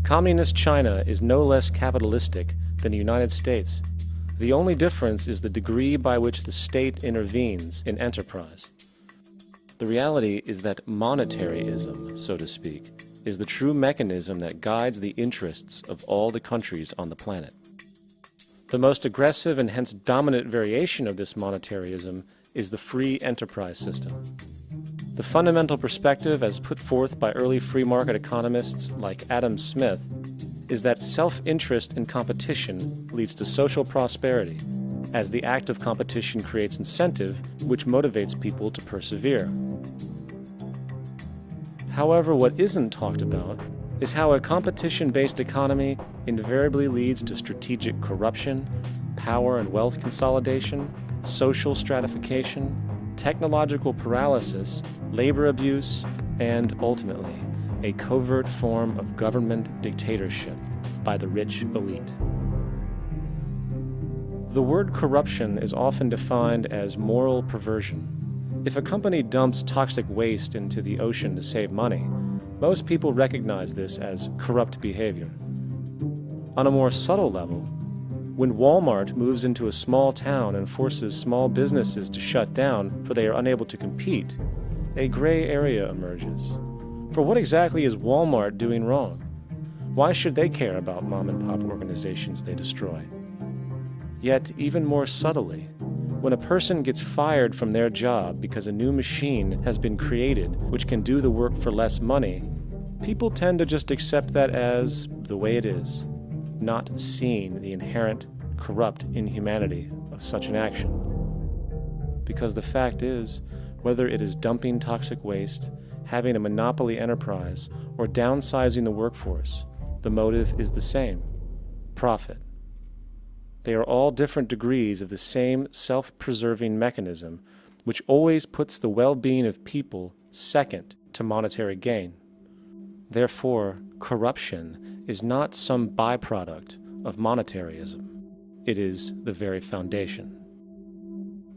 Communist China is no less capitalistic than the United States, The only difference is the degree by which the state intervenes in enterprise. The reality is that monetaryism, so to speak, is the true mechanism that guides the interests of all the countries on the planet. The most aggressive and hence dominant variation of this monetaryism is the free enterprise system. The fundamental perspective, as put forth by early free market economists like Adam Smith, is that self-interest in competition leads to social prosperity, as the act of competition creates incentive, which motivates people to persevere. However, what isn't talked about is how a competition-based economy invariably leads to strategic corruption, power and wealth consolidation, social stratification, technological paralysis, labor abuse, and, ultimately, a covert form of government dictatorship by the rich elite. The word corruption is often defined as moral perversion. If a company dumps toxic waste into the ocean to save money, most people recognize this as corrupt behavior. On a more subtle level, when Walmart moves into a small town and forces small businesses to shut down for they are unable to compete, a gray area emerges. For what exactly is Walmart doing wrong? Why should they care about mom-and-pop organizations they destroy? Yet, even more subtly, when a person gets fired from their job because a new machine has been created which can do the work for less money, people tend to just accept that as the way it is, not seeing the inherent, corrupt inhumanity of such an action. Because the fact is, whether it is dumping toxic waste, having a monopoly enterprise, or downsizing the workforce, the motive is the same: profit. They are all different degrees of the same self-preserving mechanism, which always puts the well-being of people second to monetary gain. Therefore, corruption is not some byproduct of monetaryism. It is the very foundation.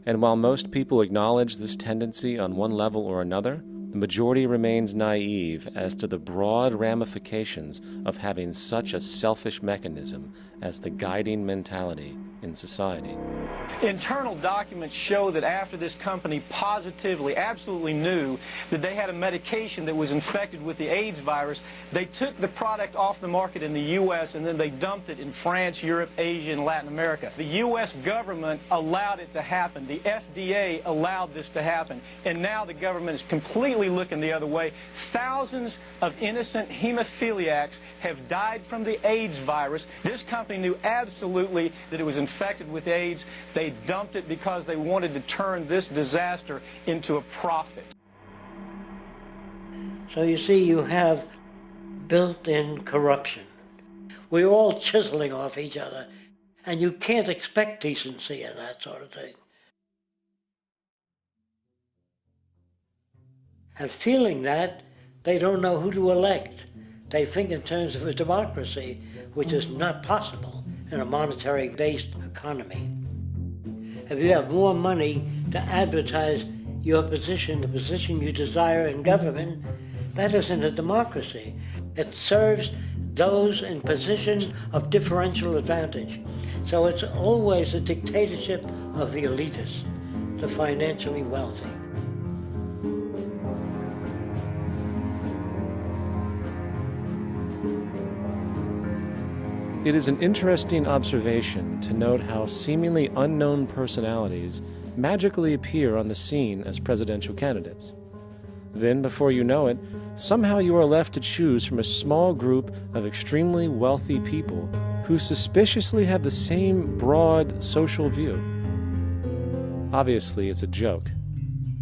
And while most people acknowledge this tendency on one level or another, the majority remains naive as to the broad ramifications of having such a selfish mechanism as the guiding mentality in society. Internal documents show that after this company positively, absolutely knew that they had a medication that was infected with the AIDS virus, they took the product off the market in the U.S. and then they dumped it in France, Europe, Asia, and Latin America. The U.S. government allowed it to happen. The FDA allowed this to happen. And now the government is completely looking the other way. Thousands of innocent hemophiliacs have died from the AIDS virus. This company knew absolutely that it was infected with AIDS. They dumped it because they wanted to turn this disaster into a profit. So you see, you have built-in corruption. We're all chiseling off each other, and you can't expect decency in that sort of thing. And feeling that, they don't know who to elect. They think in terms of a democracy, which is not possible in a monetary-based economy. If you have more money to advertise your position, the position you desire in government, that isn't a democracy. It serves those in positions of differential advantage. So it's always a dictatorship of the elitists, the financially wealthy. It is an interesting observation to note how seemingly unknown personalities magically appear on the scene as presidential candidates. Then, before you know it, somehow you are left to choose from a small group of extremely wealthy people who suspiciously have the same broad social view. Obviously, it's a joke.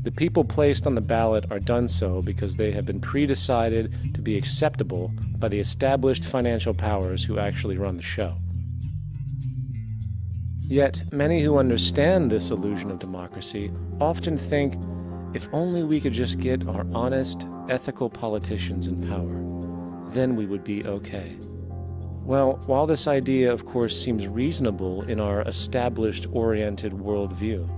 The people placed on the ballot are done so because they have been pre-decided to be acceptable by the established financial powers who actually run the show. Yet, many who understand this illusion of democracy often think, if only we could just get our honest, ethical politicians in power, then we would be okay. Well, while this idea, of course, seems reasonable in our established-oriented worldview,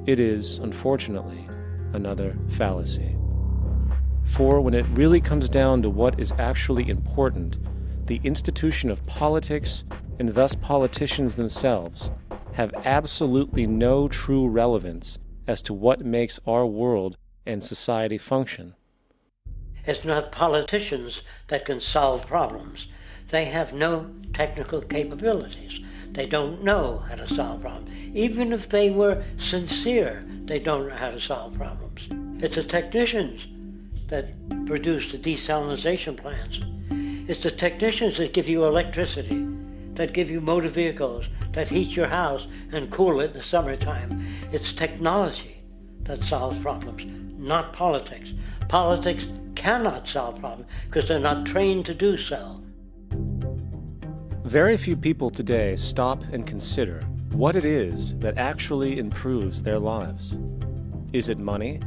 it is, unfortunately, another fallacy. For when it really comes down to what is actually important, the institution of politics, and thus politicians themselves, have absolutely no true relevance as to what makes our world and society function. It's not politicians that can solve problems. They have no technical capabilities. They don't know how to solve problems. Even if they were sincere, they don't know how to solve problems. It's the technicians that produce the desalination plants. It's the technicians that give you electricity, that give you motor vehicles, that heat your house and cool it in the summertime. It's technology that solves problems, not politics. Politics cannot solve problems because they're not trained to do so. Very few people today stop and consider what it is that actually improves their lives. Is it money?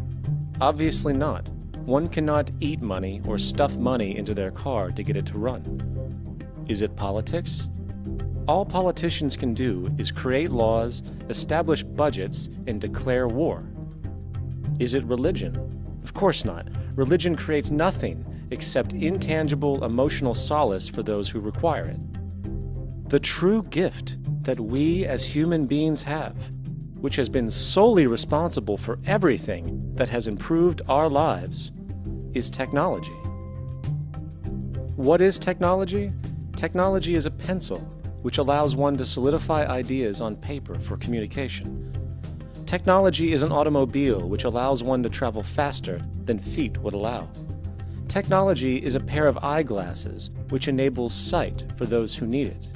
Obviously not. One cannot eat money or stuff money into their car to get it to run. Is it politics? All politicians can do is create laws, establish budgets, and declare war. Is it religion? Of course not. Religion creates nothing except intangible emotional solace for those who require it. The true gift that we as human beings have, which has been solely responsible for everything that has improved our lives, is technology. What is technology? Technology is a pencil which allows one to solidify ideas on paper for communication. Technology is an automobile which allows one to travel faster than feet would allow. Technology is a pair of eyeglasses which enables sight for those who need it.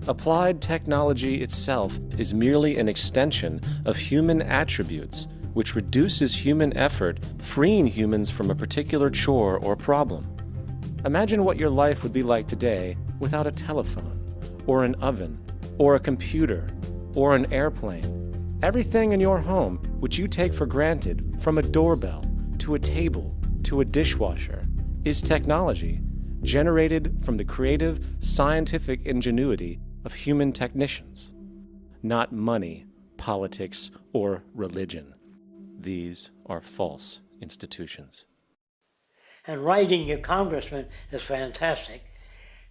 Applied technology itself is merely an extension of human attributes which reduces human effort, freeing humans from a particular chore or problem. Imagine what your life would be like today without a telephone, or an oven, or a computer, or an airplane. Everything in your home, which you take for granted, from a doorbell, to a table, to a dishwasher, is technology generated from the creative, scientific ingenuity of human technicians, not money, politics, or religion. These are false institutions. And writing your congressman is fantastic.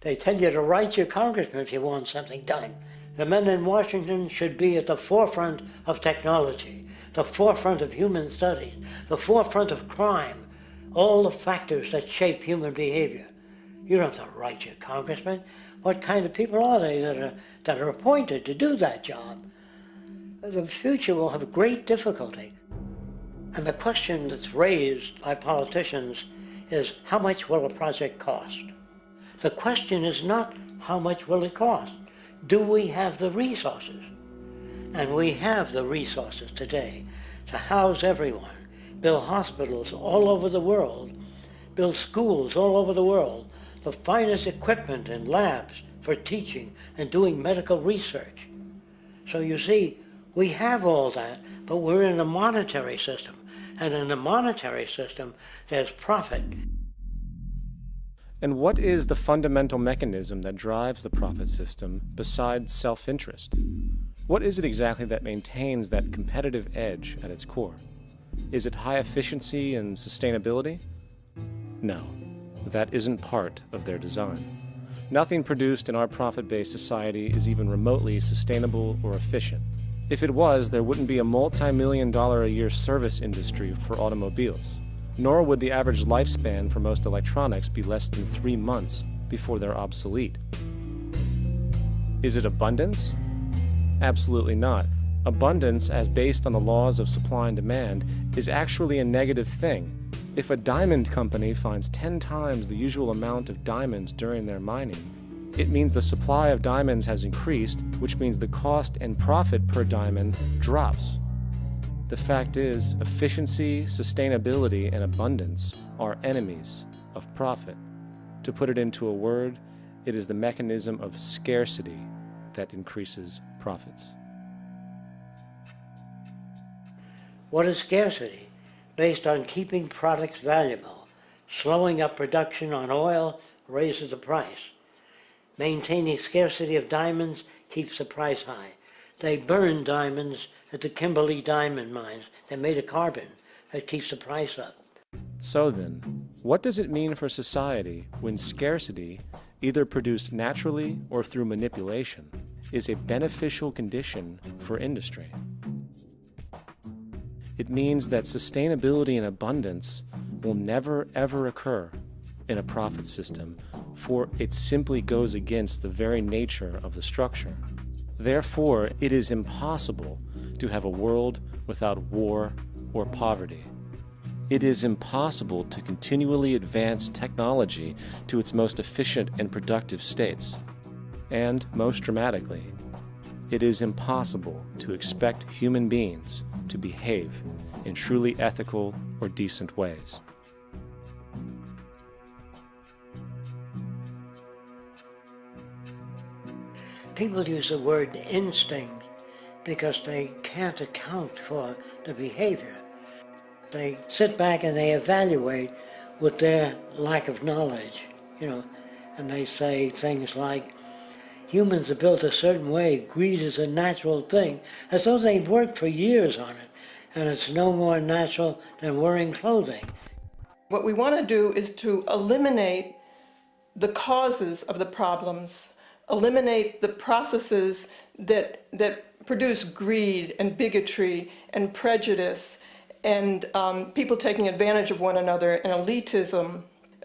They tell you to write your congressman if you want something done. The men in Washington should be at the forefront of technology, the forefront of human studies, the forefront of crime, all the factors that shape human behavior. You don't have to write your congressman. What kind of people are they that are appointed to do that job? The future will have great difficulty. And the question that's raised by politicians is, how much will a project cost? The question is not how much will it cost. Do we have the resources? And we have the resources today to house everyone, build hospitals all over the world, build schools all over the world, the finest equipment and labs for teaching and doing medical research. So you see, we have all that, but we're in a monetary system. And in a monetary system, there's profit. And what is the fundamental mechanism that drives the profit system besides self-interest? What is it exactly that maintains that competitive edge at its core? Is it high efficiency and sustainability? No, that isn't part of their design. Nothing produced in our profit-based society is even remotely sustainable or efficient. If it was, there wouldn't be a multi-million-dollar-a-year service industry for automobiles, nor would the average lifespan for most electronics be less than 3 months before they're obsolete. Is it abundance? Absolutely not. Abundance, as based on the laws of supply and demand, is actually a negative thing. If a diamond company finds 10 times the usual amount of diamonds during their mining, it means the supply of diamonds has increased, which means the cost and profit per diamond drops. The fact is, efficiency, sustainability, and abundance are enemies of profit. To put it into a word, it is the mechanism of scarcity that increases profits. What is scarcity? Based on keeping products valuable. Slowing up production on oil raises the price. Maintaining scarcity of diamonds keeps the price high. They burn diamonds at the Kimberley diamond mines. They're made of carbon. That keeps the price up. So then, what does it mean for society when scarcity, either produced naturally or through manipulation, is a beneficial condition for industry. It means that sustainability and abundance will never ever occur in a profit system, for it simply goes against the very nature of the structure. Therefore, it is impossible to have a world without war or poverty. It is impossible to continually advance technology to its most efficient and productive states. And, most dramatically, it is impossible to expect human beings to behave in truly ethical or decent ways. People use the word instinct because they can't account for the behavior. They sit back and they evaluate with their lack of knowledge, and they say things like, humans are built a certain way, greed is a natural thing, as though they've worked for years on it, and it's no more natural than wearing clothing. What we want to do is to eliminate the causes of the problems, eliminate the processes that produce greed and bigotry and prejudice and people taking advantage of one another and elitism,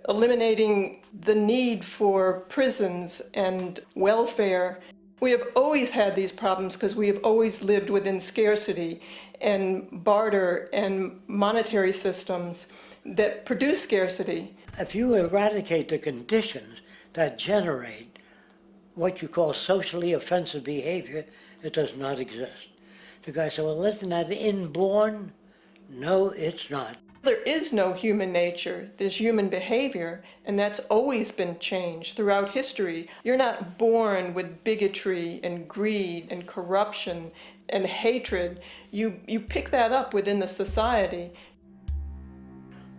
eliminating the need for prisons and welfare. We have always had these problems because we have always lived within scarcity and barter and monetary systems that produce scarcity. If you eradicate the conditions that generate what you call socially offensive behavior, it does not exist. The guy said, well, isn't that inborn? No, it's not. There is no human nature, there's human behavior, and that's always been changed throughout history. You're not born with bigotry and greed and corruption and hatred. You pick that up within the society.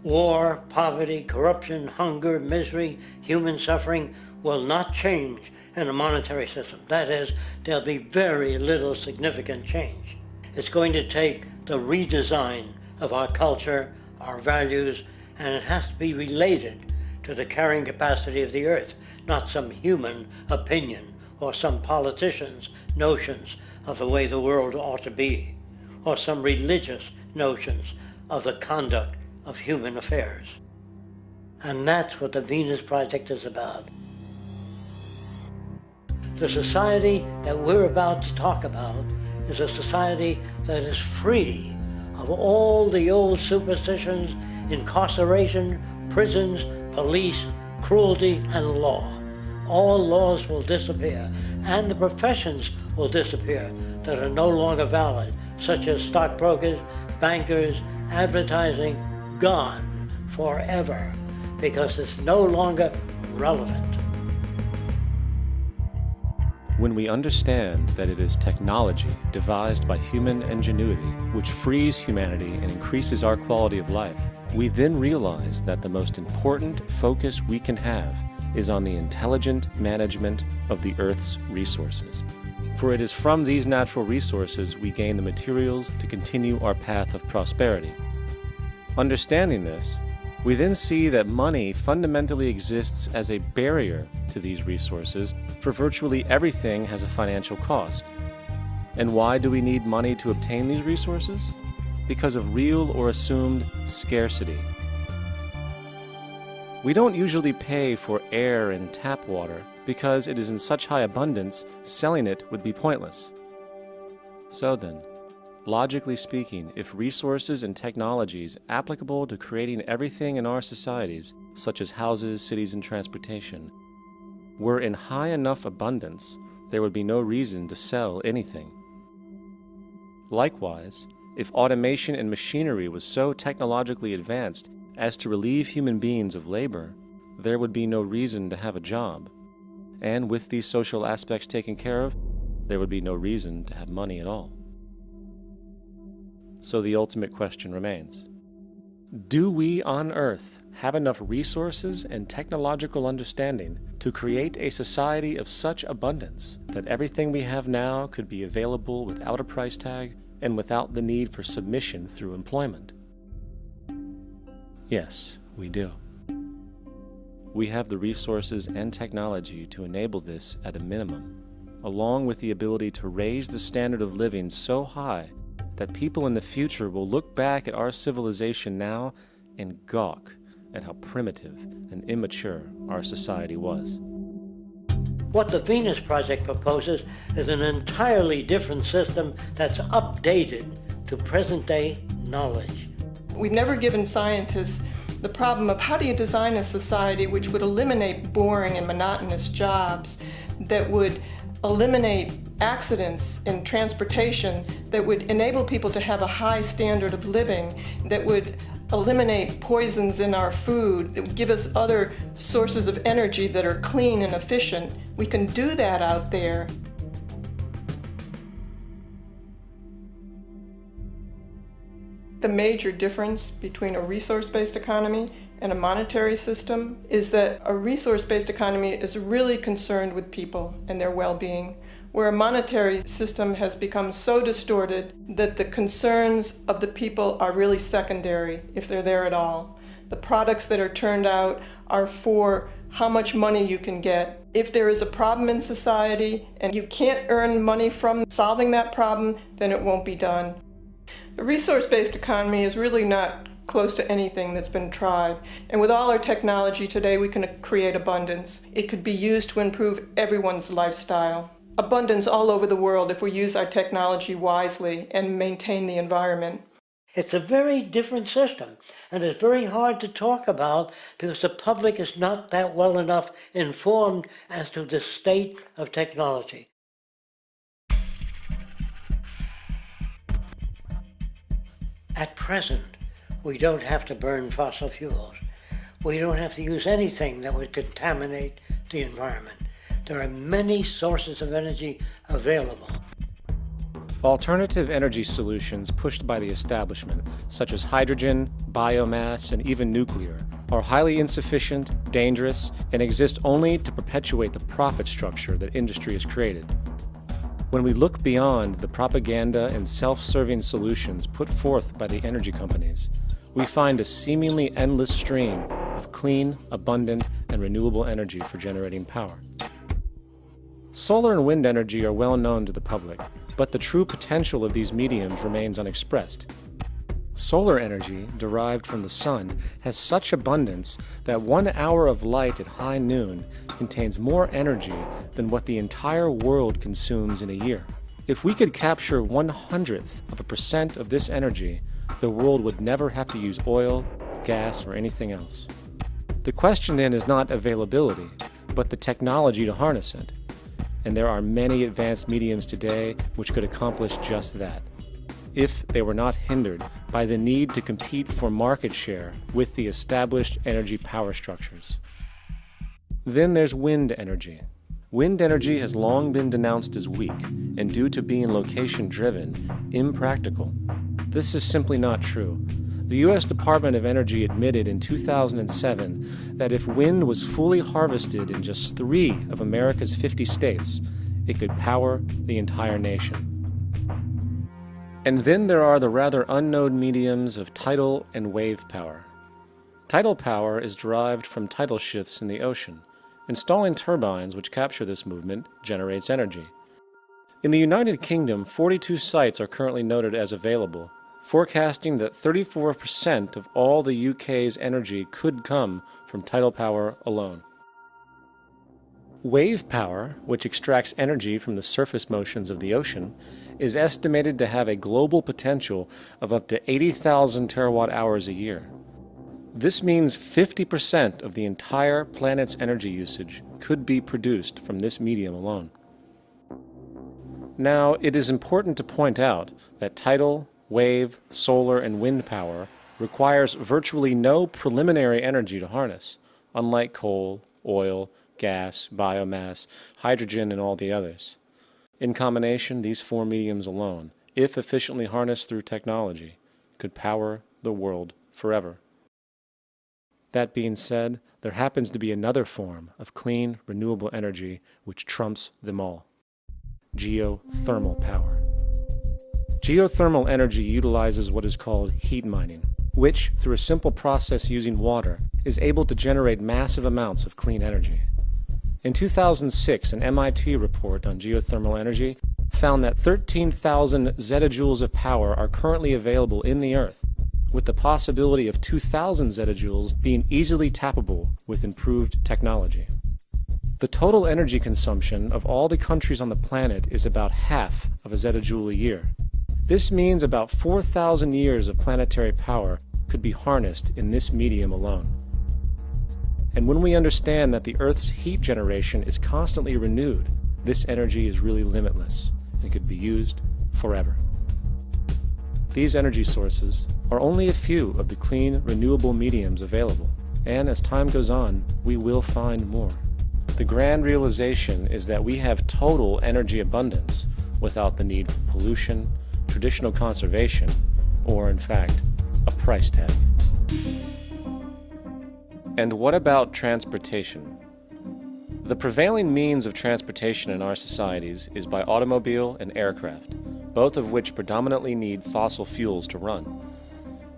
War, poverty, corruption, hunger, misery, human suffering will not change in a monetary system. That is, there'll be very little significant change. It's going to take the redesign of our culture, our values, and it has to be related to the carrying capacity of the earth, not some human opinion or some politician's notions of the way the world ought to be, or some religious notions of the conduct of human affairs. And that's what the Venus Project is about. The society that we're about to talk about is a society that is free of all the old superstitions, incarceration, prisons, police, cruelty, and law. All laws will disappear, and the professions will disappear that are no longer valid, such as stockbrokers, bankers, advertising, gone forever, because it's no longer relevant. When we understand that it is technology devised by human ingenuity which frees humanity and increases our quality of life, we then realize that the most important focus we can have is on the intelligent management of the Earth's resources. For it is from these natural resources we gain the materials to continue our path of prosperity. Understanding this, we then see that money fundamentally exists as a barrier to these resources, for virtually everything has a financial cost. And why do we need money to obtain these resources? Because of real or assumed scarcity. We don't usually pay for air and tap water because it is in such high abundance, selling it would be pointless. So then, logically speaking, if resources and technologies applicable to creating everything in our societies, such as houses, cities, and transportation, were in high enough abundance, there would be no reason to sell anything. Likewise, if automation and machinery was so technologically advanced as to relieve human beings of labor, there would be no reason to have a job. And with these social aspects taken care of, there would be no reason to have money at all. So the ultimate question remains: do we on Earth have enough resources and technological understanding to create a society of such abundance that everything we have now could be available without a price tag and without the need for submission through employment? Yes, we do. We have the resources and technology to enable this at a minimum, along with the ability to raise the standard of living so high that people in the future will look back at our civilization now and gawk at how primitive and immature our society was. What the Venus Project proposes is an entirely different system that's updated to present-day knowledge. We've never given scientists the problem of how do you design a society which would eliminate boring and monotonous jobs, that would eliminate accidents in transportation, that would enable people to have a high standard of living, that would eliminate poisons in our food, that would give us other sources of energy that are clean and efficient. We can do that out there. The major difference between a resource-based economy and a monetary system is that a resource-based economy is really concerned with people and their well-being, where a monetary system has become so distorted that the concerns of the people are really secondary, if they're there at all. The products that are turned out are for how much money you can get. If there is a problem in society and you can't earn money from solving that problem, then it won't be done. The resource-based economy is really not close to anything that's been tried. And with all our technology today, we can create abundance. It could be used to improve everyone's lifestyle. Abundance all over the world if we use our technology wisely and maintain the environment. It's a very different system, and it's very hard to talk about because the public is not that well enough informed as to the state of technology. At present, we don't have to burn fossil fuels. We don't have to use anything that would contaminate the environment. There are many sources of energy available. Alternative energy solutions pushed by the establishment, such as hydrogen, biomass, and even nuclear, are highly insufficient, dangerous, and exist only to perpetuate the profit structure that industry has created. When we look beyond the propaganda and self-serving solutions put forth by the energy companies, we find a seemingly endless stream of clean, abundant, and renewable energy for generating power. Solar and wind energy are well known to the public, but the true potential of these mediums remains unexpressed. Solar energy, derived from the sun, has such abundance that 1 hour of light at high noon contains more energy than what the entire world consumes in a year. If we could capture 0.01% of this energy, the world would never have to use oil, gas, or anything else. The question then is not availability, but the technology to harness it. And there are many advanced mediums today which could accomplish just that, if they were not hindered by the need to compete for market share with the established energy power structures. Then there's wind energy. Wind energy has long been denounced as weak, and due to being location-driven, impractical. This is simply not true. The U.S. Department of Energy admitted in 2007 that if wind was fully harvested in just 3 of America's 50 states, it could power the entire nation. And then there are the rather unknown mediums of tidal and wave power. Tidal power is derived from tidal shifts in the ocean. Installing turbines which capture this movement generates energy. In the United Kingdom, 42 sites are currently noted as available, forecasting that 34% of all the UK's energy could come from tidal power alone. Wave power, which extracts energy from the surface motions of the ocean, is estimated to have a global potential of up to 80,000 terawatt-hours a year. This means 50% of the entire planet's energy usage could be produced from this medium alone. Now, it is important to point out that tidal, wave, solar, and wind power requires virtually no preliminary energy to harness, unlike coal, oil, gas, biomass, hydrogen, and all the others. In combination, these 4 mediums alone, if efficiently harnessed through technology, could power the world forever. That being said, there happens to be another form of clean, renewable energy which trumps them all: geothermal power. Geothermal energy utilizes what is called heat mining, which, through a simple process using water, is able to generate massive amounts of clean energy. In 2006, an MIT report on geothermal energy found that 13,000 zettajoules of power are currently available in the Earth, with the possibility of 2,000 zettajoules being easily tappable with improved technology. The total energy consumption of all the countries on the planet is about half of a zettajoule a year. This means about 4,000 years of planetary power could be harnessed in this medium alone. And when we understand that the Earth's heat generation is constantly renewed, this energy is really limitless and could be used forever. These energy sources are only a few of the clean, renewable mediums available, and as time goes on, we will find more. The grand realization is that we have total energy abundance without the need for pollution, traditional conservation, or in fact, a price tag. And what about transportation? The prevailing means of transportation in our societies is by automobile and aircraft, both of which predominantly need fossil fuels to run.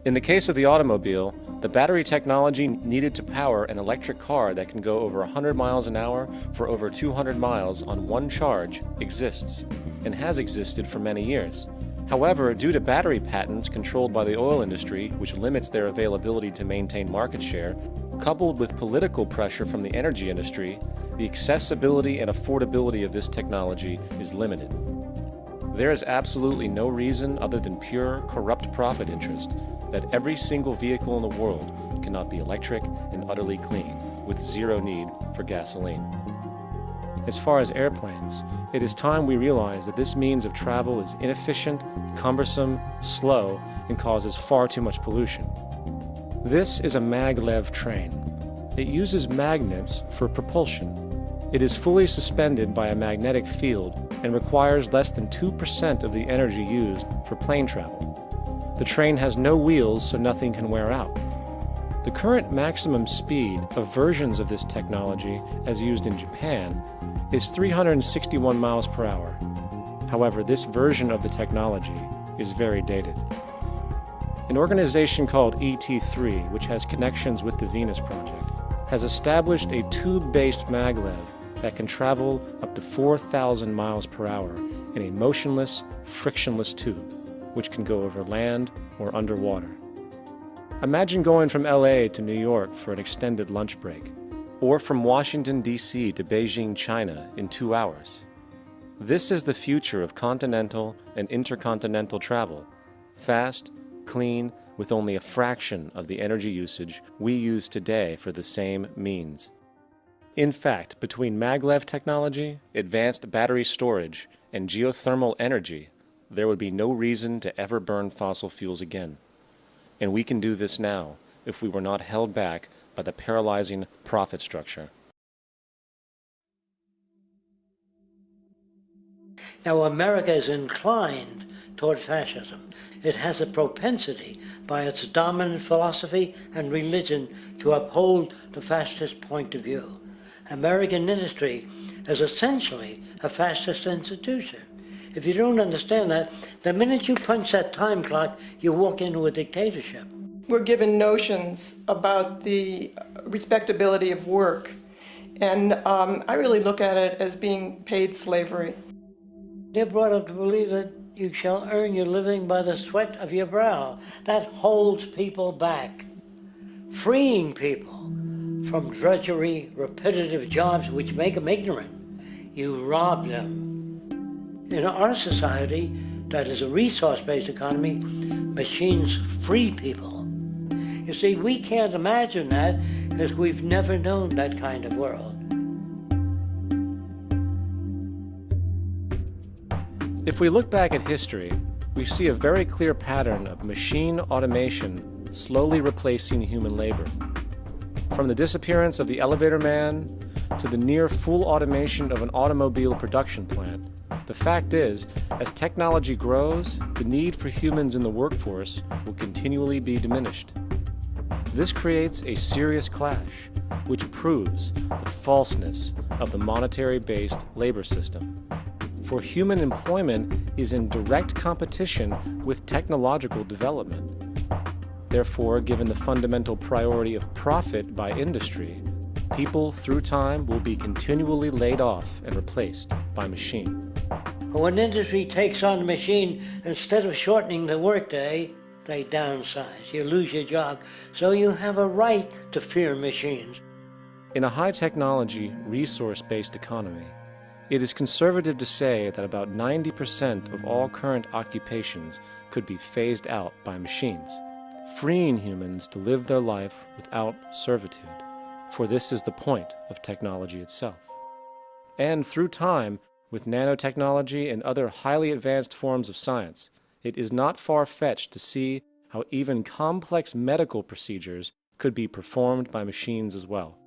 In the case of the automobile, the battery technology needed to power an electric car that can go over 100 miles an hour for over 200 miles on one charge exists, and has existed for many years. However, due to battery patents controlled by the oil industry, which limits their availability to maintain market share, coupled with political pressure from the energy industry, the accessibility and affordability of this technology is limited. There is absolutely no reason other than pure, corrupt profit interest that every single vehicle in the world cannot be electric and utterly clean, with zero need for gasoline. As far as airplanes, it is time we realize that this means of travel is inefficient, cumbersome, slow, and causes far too much pollution. This is a maglev train. It uses magnets for propulsion. It is fully suspended by a magnetic field and requires less than 2% of the energy used for plane travel. The train has no wheels, so nothing can wear out. The current maximum speed of versions of this technology, as used in Japan, is 361 miles per hour. However, this version of the technology is very dated. An organization called ET3, which has connections with the Venus Project, has established a tube-based maglev that can travel up to 4,000 miles per hour in a motionless, frictionless tube, which can go over land or underwater. Imagine going from LA to New York for an extended lunch break, or from Washington, D.C. to Beijing, China in 2 hours. This is the future of continental and intercontinental travel, fast, clean, with only a fraction of the energy usage we use today for the same means. In fact, between maglev technology, advanced battery storage, and geothermal energy, there would be no reason to ever burn fossil fuels again. And we can do this now if we were not held back by the paralyzing profit structure. Now, America is inclined toward fascism. It has a propensity by its dominant philosophy and religion to uphold the fascist point of view. American industry is essentially a fascist institution. If you don't understand that, the minute you punch that time clock, you walk into a dictatorship. We're given notions about the respectability of work, and I really look at it as being paid slavery. They're brought up to believe that you shall earn your living by the sweat of your brow. That holds people back, freeing people from drudgery, repetitive jobs which make them ignorant. You rob them. In our society, that is a resource-based economy, machines free people. You see, we can't imagine that because we've never known that kind of world. If we look back at history, we see a very clear pattern of machine automation slowly replacing human labor. From the disappearance of the elevator man to the near full automation of an automobile production plant, the fact is, as technology grows, the need for humans in the workforce will continually be diminished. This creates a serious clash, which proves the falseness of the monetary-based labor system. For human employment is in direct competition with technological development. Therefore, given the fundamental priority of profit by industry, people through time will be continually laid off and replaced by machine. When industry takes on a machine, instead of shortening the workday, they downsize. You lose your job. So you have a right to fear machines. In a high-technology, resource-based economy, it is conservative to say that about 90% of all current occupations could be phased out by machines, freeing humans to live their life without servitude, for this is the point of technology itself. And through time, with nanotechnology and other highly advanced forms of science, it is not far-fetched to see how even complex medical procedures could be performed by machines as well,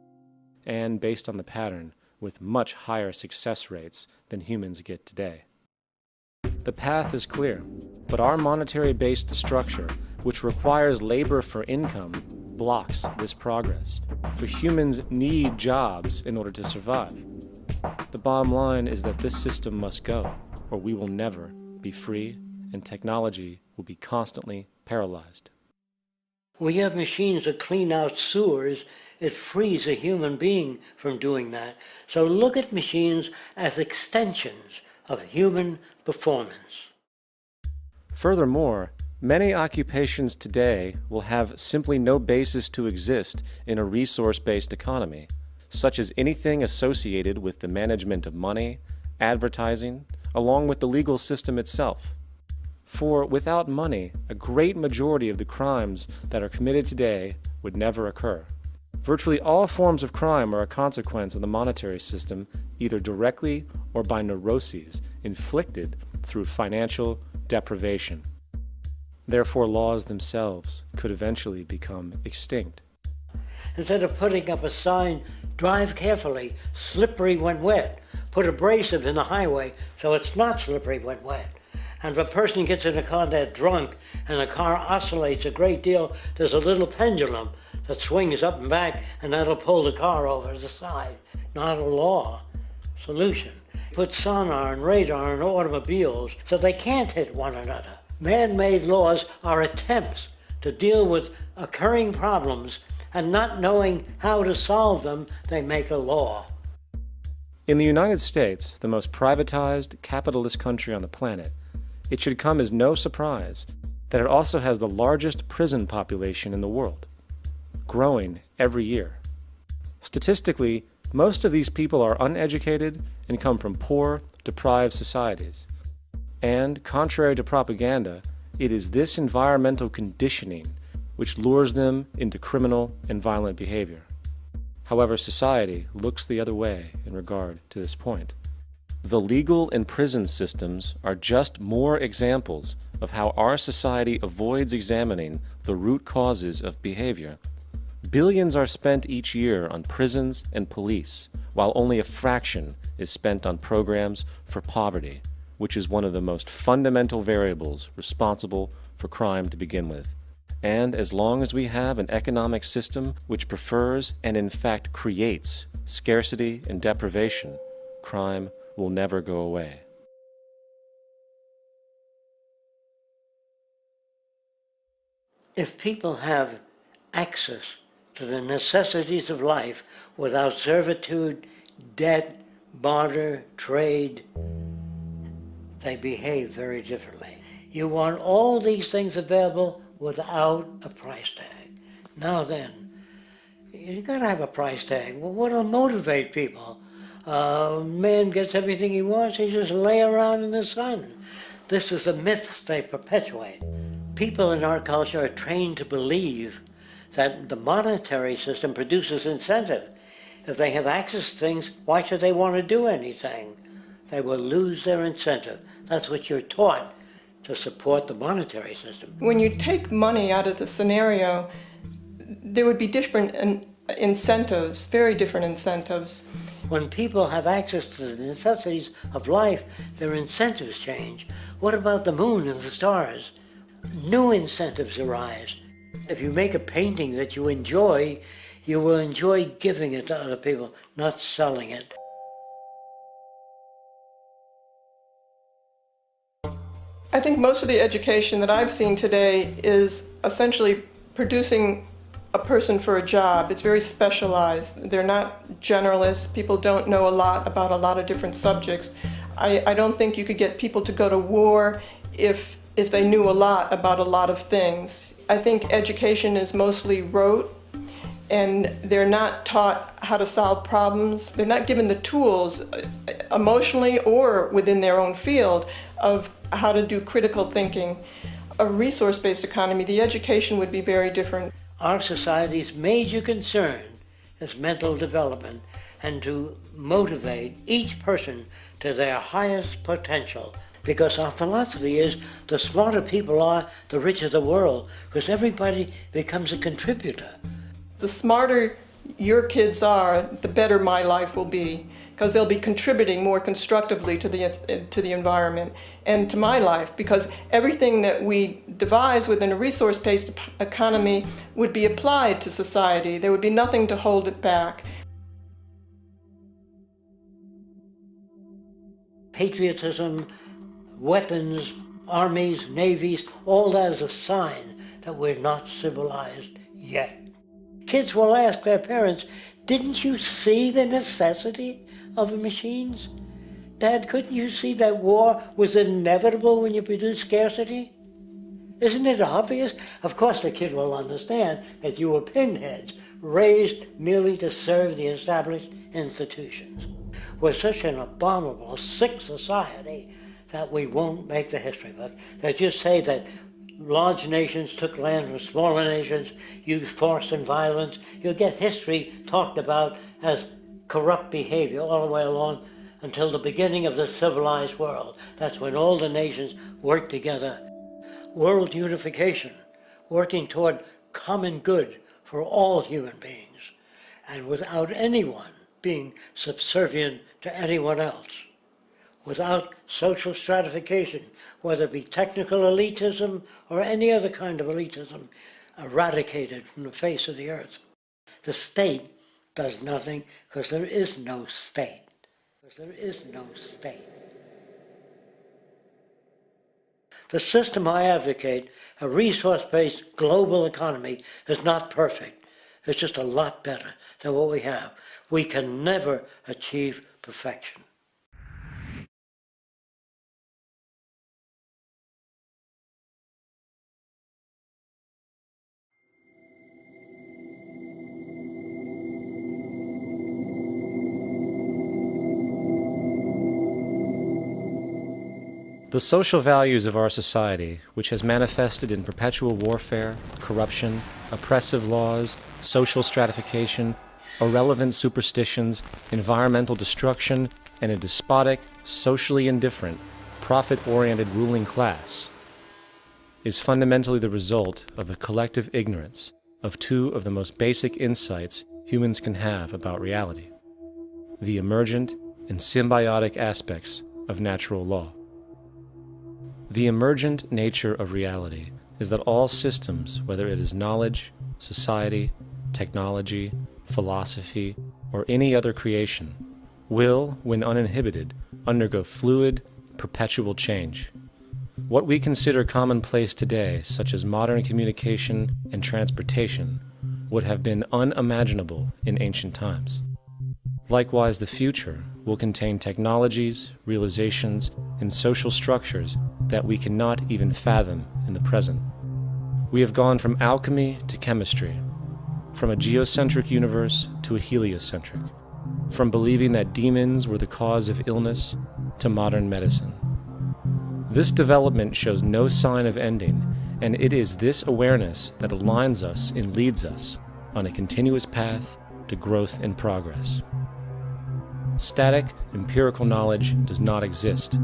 and based on the pattern, with much higher success rates than humans get today. The path is clear, but our monetary-based structure, which requires labor for income, blocks this progress, for humans need jobs in order to survive. The bottom line is that this system must go, or we will never be free, and technology will be constantly paralyzed. We have machines that clean out sewers. It frees a human being from doing that. So look at machines as extensions of human performance. Furthermore, many occupations today will have simply no basis to exist in a resource-based economy, such as anything associated with the management of money, advertising, along with the legal system itself. For without money, a great majority of the crimes that are committed today would never occur. Virtually all forms of crime are a consequence of the monetary system, either directly or by neuroses inflicted through financial deprivation. Therefore, laws themselves could eventually become extinct. Instead of putting up a sign, drive carefully, slippery when wet, put abrasive in the highway so it's not slippery when wet. And if a person gets in a car that's drunk and the car oscillates a great deal, there's a little pendulum that swings up and back, and that'll pull the car over to the side. Not a law solution. Put sonar and radar in automobiles so they can't hit one another. Man-made laws are attempts to deal with occurring problems, and not knowing how to solve them, they make a law. In the United States, the most privatized, capitalist country on the planet, it should come as no surprise that it also has the largest prison population in the world, growing every year. Statistically, most of these people are uneducated and come from poor, deprived societies. And, contrary to propaganda, it is this environmental conditioning which lures them into criminal and violent behavior. However, society looks the other way in regard to this point. The legal and prison systems are just more examples of how our society avoids examining the root causes of behavior. Billions are spent each year on prisons and police, while only a fraction is spent on programs for poverty, which is one of the most fundamental variables responsible for crime to begin with. And as long as we have an economic system which prefers and in fact creates scarcity and deprivation, crime will never go away. If people have access to the necessities of life without servitude, debt, barter, trade, they behave very differently. You want all these things available without a price tag. Now then, you gotta have a price tag. Well, what'll motivate people? Man gets everything he wants, he just lay around in the sun. This is the myth they perpetuate. People in our culture are trained to believe that the monetary system produces incentive. If they have access to things, why should they want to do anything? They will lose their incentive. That's what you're taught to support the monetary system. When you take money out of the scenario, there would be different incentives, very different incentives. When people have access to the necessities of life, their incentives change. What about the moon and the stars? New incentives arise. If you make a painting that you enjoy, you will enjoy giving it to other people, not selling it. I think most of the education that I've seen today is essentially producing a person for a job. It's very specialized. They're not generalists. People don't know a lot about a lot of different subjects. I don't think you could get people to go to war if they knew a lot about a lot of things. I think education is mostly rote, and they're not taught how to solve problems. They're not given the tools emotionally or within their own field of how to do critical thinking. A resource-based economy, the education would be very different. Our society's major concern is mental development and to motivate each person to their highest potential. Because our philosophy is the smarter people are, the richer the world, because everybody becomes a contributor. The smarter your kids are, the better my life will be, because they'll be contributing more constructively to the environment and to my life, because everything that we devise within a resource-based economy would be applied to society. There would be nothing to hold it back. Patriotism, weapons, armies, navies, all that is a sign that we're not civilized yet. Kids will ask their parents, didn't you see the necessity of the machines? Dad, couldn't you see that war was inevitable when you produce scarcity? Isn't it obvious? Of course the kid will understand that you were pinheads, raised merely to serve the established institutions. We're such an abominable, sick society that we won't make the history book. They just say that large nations took land from smaller nations, used force and violence. You'll get history talked about as corrupt behavior all the way along until the beginning of the civilized world. That's when all the nations work together. World unification, working toward common good for all human beings, and without anyone being subservient to anyone else. Without social stratification, whether it be technical elitism or any other kind of elitism, eradicated from the face of the earth. The state does nothing because there is no state. There is no state. The system I advocate, a resource-based global economy, is not perfect. It's just a lot better than what we have. We can never achieve perfection. The social values of our society, which has manifested in perpetual warfare, corruption, oppressive laws, social stratification, irrelevant superstitions, environmental destruction, and a despotic, socially indifferent, profit-oriented ruling class, is fundamentally the result of a collective ignorance of two of the most basic insights humans can have about reality: the emergent and symbiotic aspects of natural law. The emergent nature of reality is that all systems, whether it is knowledge, society, technology, philosophy, or any other creation, will, when uninhibited, undergo fluid, perpetual change. What we consider commonplace today, such as modern communication and transportation, would have been unimaginable in ancient times. Likewise, the future will contain technologies, realizations, and social structures that we cannot even fathom in the present. We have gone from alchemy to chemistry, from a geocentric universe to a heliocentric, from believing that demons were the cause of illness to modern medicine. This development shows no sign of ending, and it is this awareness that aligns us and leads us on a continuous path to growth and progress. Static, empirical knowledge does not exist.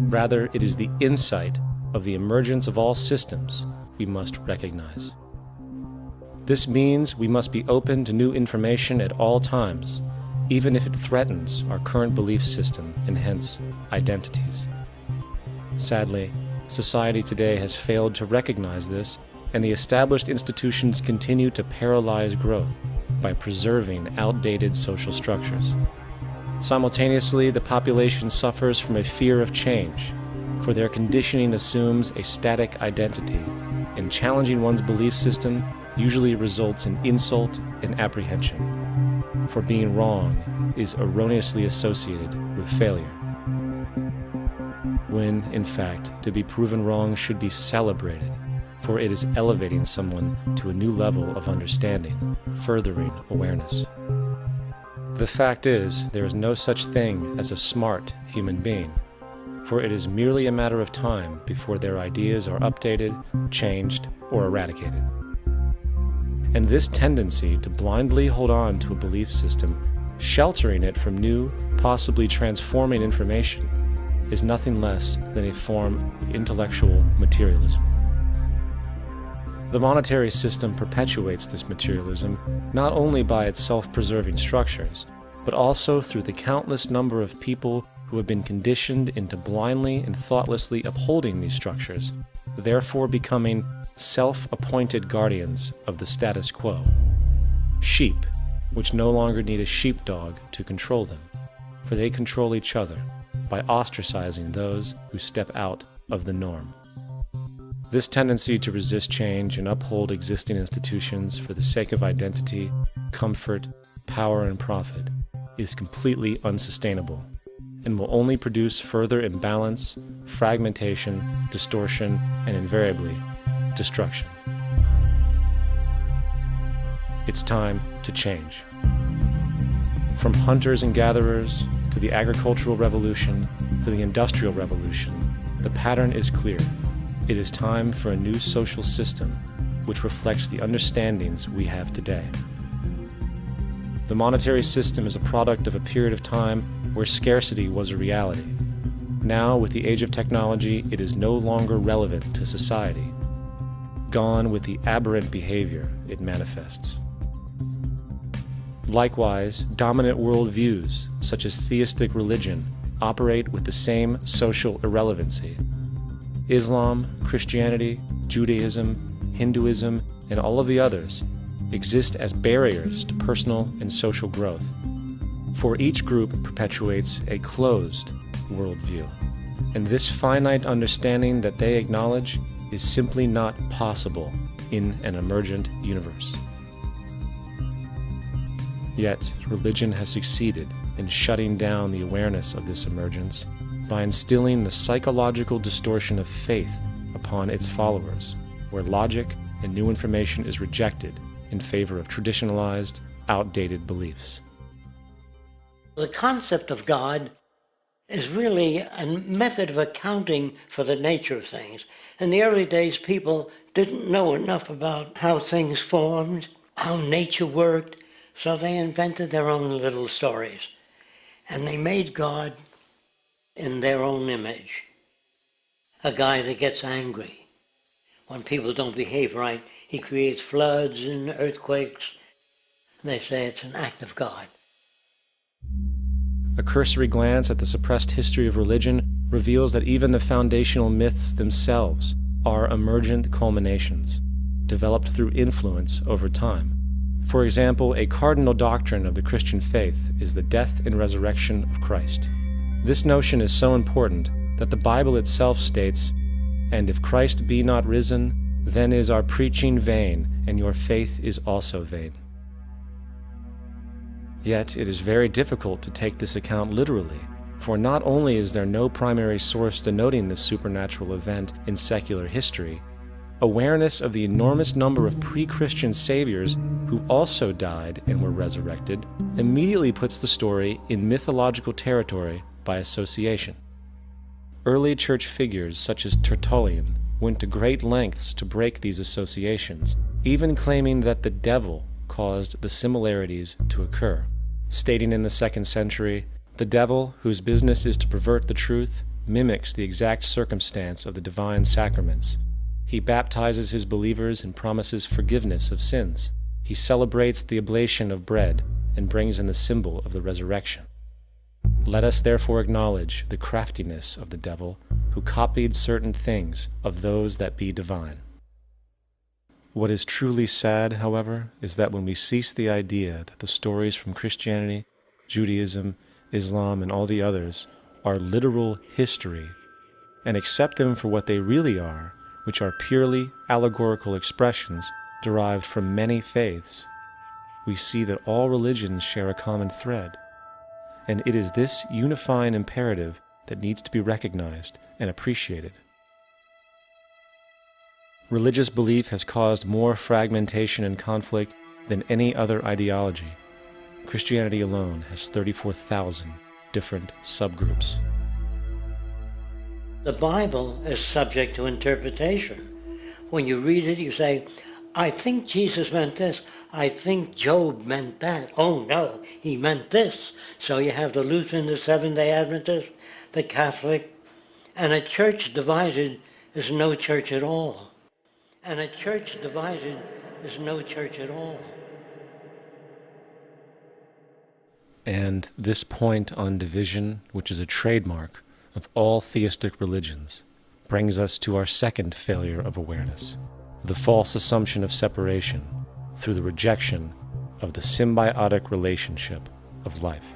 Rather, it is the insight of the emergence of all systems we must recognize. This means we must be open to new information at all times, even if it threatens our current belief system and hence identities. Sadly, society today has failed to recognize this, and the established institutions continue to paralyze growth by preserving outdated social structures. Simultaneously, the population suffers from a fear of change, for their conditioning assumes a static identity, and challenging one's belief system usually results in insult and apprehension, for being wrong is erroneously associated with failure, when, in fact, to be proven wrong should be celebrated, for it is elevating someone to a new level of understanding, furthering awareness. The fact is, there is no such thing as a smart human being, for it is merely a matter of time before their ideas are updated, changed, or eradicated. And this tendency to blindly hold on to a belief system, sheltering it from new, possibly transforming information, is nothing less than a form of intellectual materialism. The monetary system perpetuates this materialism not only by its self-preserving structures, but also through the countless number of people who have been conditioned into blindly and thoughtlessly upholding these structures, therefore becoming self-appointed guardians of the status quo. Sheep, which no longer need a sheepdog to control them, for they control each other by ostracizing those who step out of the norm. This tendency to resist change and uphold existing institutions for the sake of identity, comfort, power, and profit is completely unsustainable and will only produce further imbalance, fragmentation, distortion, and invariably, destruction. It's time to change. From hunters and gatherers to the agricultural revolution to the industrial revolution, the pattern is clear. It is time for a new social system which reflects the understandings we have today. The monetary system is a product of a period of time where scarcity was a reality. Now, with the age of technology, it is no longer relevant to society. Gone with the aberrant behavior it manifests. Likewise, dominant worldviews, such as theistic religion, operate with the same social irrelevancy. Islam, Christianity, Judaism, Hinduism, and all of the others exist as barriers to personal and social growth, for each group perpetuates a closed worldview, and this finite understanding that they acknowledge is simply not possible in an emergent universe. Yet, religion has succeeded in shutting down the awareness of this emergence by instilling the psychological distortion of faith upon its followers, where logic and new information is rejected in favor of traditionalized, outdated beliefs. The concept of God is really a method of accounting for the nature of things. In the early days, people didn't know enough about how things formed, how nature worked, so they invented their own little stories. And they made God in their own image. A guy that gets angry. When people don't behave right, he creates floods and earthquakes. They say it's an act of God. A cursory glance at the suppressed history of religion reveals that even the foundational myths themselves are emergent culminations, developed through influence over time. For example, a cardinal doctrine of the Christian faith is the death and resurrection of Christ. This notion is so important that the Bible itself states, "And if Christ be not risen, then is our preaching vain, and your faith is also vain." Yet it is very difficult to take this account literally, for not only is there no primary source denoting this supernatural event in secular history, awareness of the enormous number of pre-Christian saviors who also died and were resurrected immediately puts the story in mythological territory by association. Early church figures such as Tertullian went to great lengths to break these associations, even claiming that the devil caused the similarities to occur, stating in the 2nd century, "The devil, whose business is to pervert the truth, mimics the exact circumstance of the divine sacraments. He baptizes his believers and promises forgiveness of sins. He celebrates the oblation of bread and brings in the symbol of the resurrection. Let us therefore acknowledge the craftiness of the devil, who copied certain things of those that be divine." What is truly sad, however, is that when we cease the idea that the stories from Christianity, Judaism, Islam, and all the others are literal history, and accept them for what they really are, which are purely allegorical expressions derived from many faiths, we see that all religions share a common thread, and it is this unifying imperative that needs to be recognized and appreciated. Religious belief has caused more fragmentation and conflict than any other ideology. Christianity alone has 34,000 different subgroups. The Bible is subject to interpretation. When you read it, you say, I think Jesus meant this. I think Job meant that. Oh no, he meant this. So you have the Lutheran, the Seventh-day Adventist, the Catholic, and a church divided is no church at all. And a church divided is no church at all. And this point on division, which is a trademark of all theistic religions, brings us to our second failure of awareness, the false assumption of separation through the rejection of the symbiotic relationship of life.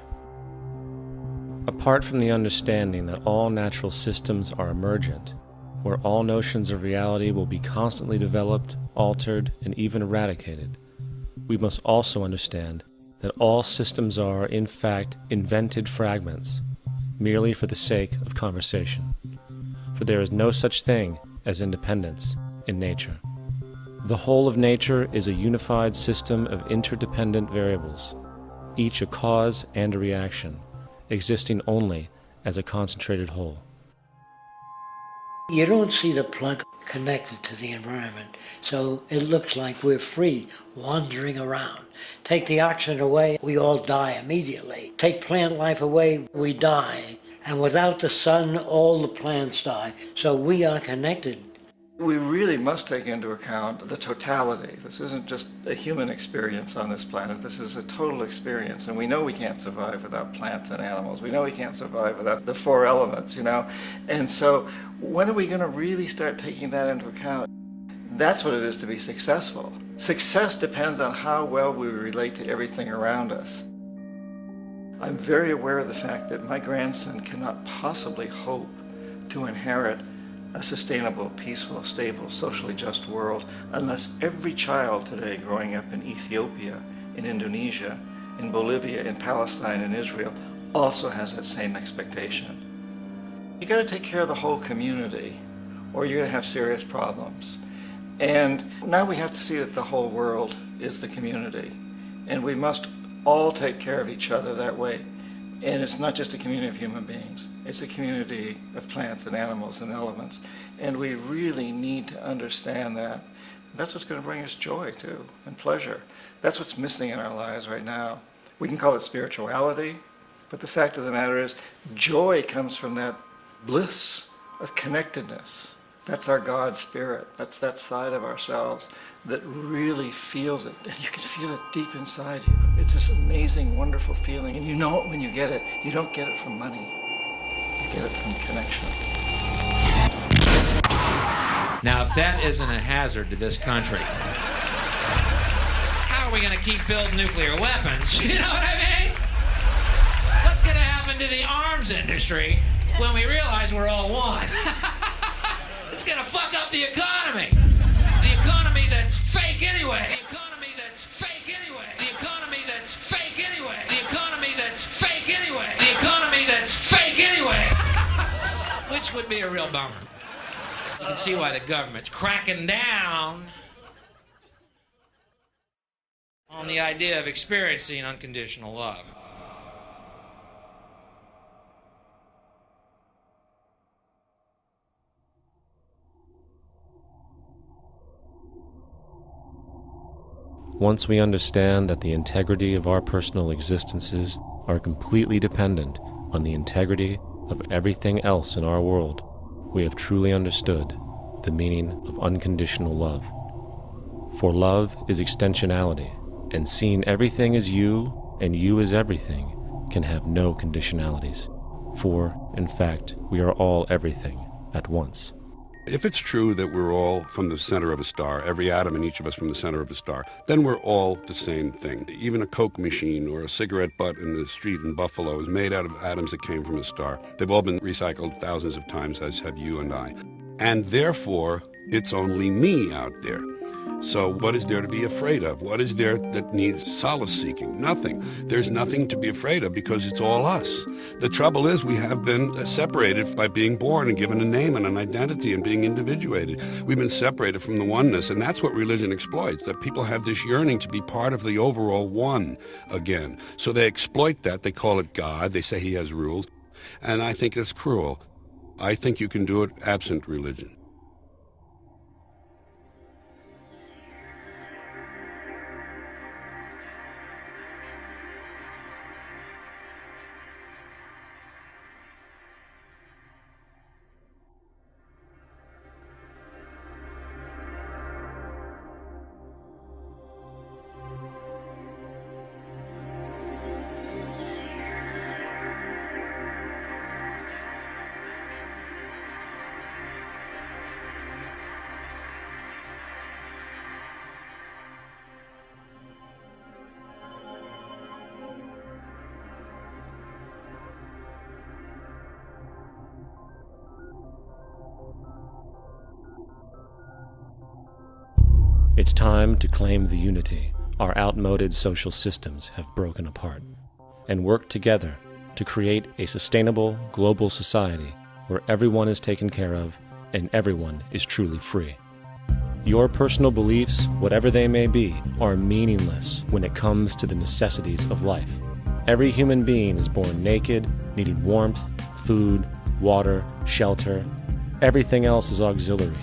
Apart from the understanding that all natural systems are emergent, where all notions of reality will be constantly developed, altered, and even eradicated, we must also understand that all systems are, in fact, invented fragments, merely for the sake of conversation. For there is no such thing as independence in nature. The whole of nature is a unified system of interdependent variables, each a cause and a reaction, existing only as a concentrated whole. You don't see the plug connected to the environment, so it looks like we're free, wandering around. Take the oxygen away, we all die immediately. Take plant life away, we die. And without the sun, all the plants die. So we are connected. We really must take into account the totality. This isn't just a human experience on this planet. This is a total experience. And we know we can't survive without plants and animals. We know we can't survive without the four elements, you know. And so when are we going to really start taking that into account? That's what it is to be successful. Success depends on how well we relate to everything around us. I'm very aware of the fact that my grandson cannot possibly hope to inherit a sustainable, peaceful, stable, socially just world unless every child today growing up in Ethiopia, in Indonesia, in Bolivia, in Palestine, in Israel also has that same expectation. You got to take care of the whole community or you're going to have serious problems. And now we have to see that the whole world is the community and we must all take care of each other that way. And it's not just a community of human beings. It's a community of plants and animals and elements. And we really need to understand that. That's what's going to bring us joy, too, and pleasure. That's what's missing in our lives right now. We can call it spirituality, but the fact of the matter is, joy comes from that bliss of connectedness. That's our God spirit. That's that side of ourselves that really feels it. And you can feel it deep inside you. It's this amazing, wonderful feeling. And you know it when you get it. You don't get it from money. You get it from connection. Now, if that isn't a hazard to this country, how are we going to keep building nuclear weapons? You know what I mean? What's going to happen to the arms industry when we realize we're all one? It's going to fuck up the economy. The economy that's fake anyway. The economy that's fake anyway. The economy that's fake anyway. The economy that's fake anyway. The economy that's fake anyway. Which would be a real bummer. You can see why the government's cracking down on the idea of experiencing unconditional love. Once we understand that the integrity of our personal existences are completely dependent on the integrity of everything else in our world, we have truly understood the meaning of unconditional love. For love is extensionality, and seeing everything as you and you as everything can have no conditionalities. For, in fact, we are all everything at once. If it's true that we're all from the center of a star, every atom in each of us from the center of a star, then we're all the same thing. Even a Coke machine or a cigarette butt in the street in Buffalo is made out of atoms that came from a star. They've all been recycled thousands of times, as have you and I. And therefore, it's only me out there. So what is there to be afraid of? What is there that needs solace seeking? Nothing. There's nothing to be afraid of because it's all us. The trouble is we have been separated by being born and given a name and an identity and being individuated. We've been separated from the oneness, and that's what religion exploits, that people have this yearning to be part of the overall one again. So they exploit that. They call it God. They say he has rules. And I think it's cruel. I think you can do it absent religion. It's time to claim the unity our outmoded social systems have broken apart, and work together to create a sustainable global society where everyone is taken care of and everyone is truly free. Your personal beliefs, whatever they may be, are meaningless when it comes to the necessities of life. Every human being is born naked, needing warmth, food, water, shelter. Everything else is auxiliary.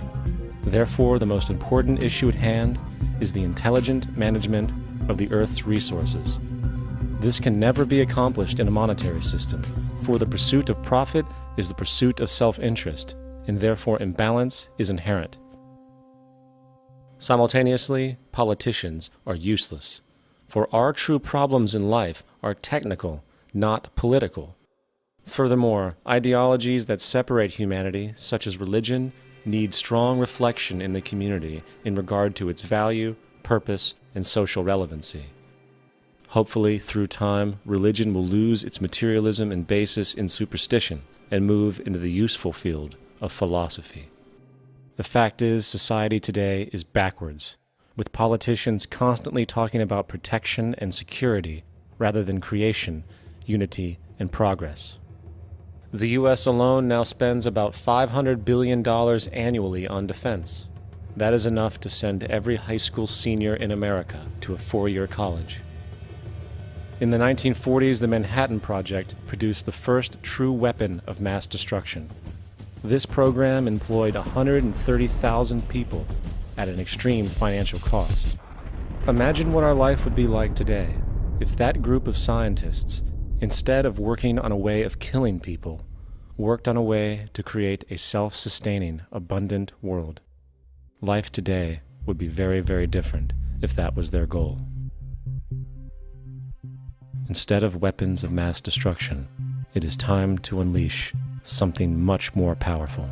Therefore, the most important issue at hand is the intelligent management of the Earth's resources. This can never be accomplished in a monetary system, for the pursuit of profit is the pursuit of self-interest, and therefore imbalance is inherent. Simultaneously, politicians are useless, for our true problems in life are technical, not political. Furthermore, ideologies that separate humanity, such as religion, need strong reflection in the community in regard to its value, purpose, and social relevancy. Hopefully, through time, religion will lose its materialism and basis in superstition and move into the useful field of philosophy. The fact is, society today is backwards, with politicians constantly talking about protection and security rather than creation, unity, and progress. The U.S. alone now spends about $500 billion annually on defense. That is enough to send every high school senior in America to a four-year college. In the 1940s, the Manhattan Project produced the first true weapon of mass destruction. This program employed 130,000 people at an extreme financial cost. Imagine what our life would be like today if that group of scientists, instead of working on a way of killing people, worked on a way to create a self-sustaining, abundant world. Life today would be very, very different if that was their goal. Instead of weapons of mass destruction, it is time to unleash something much more powerful.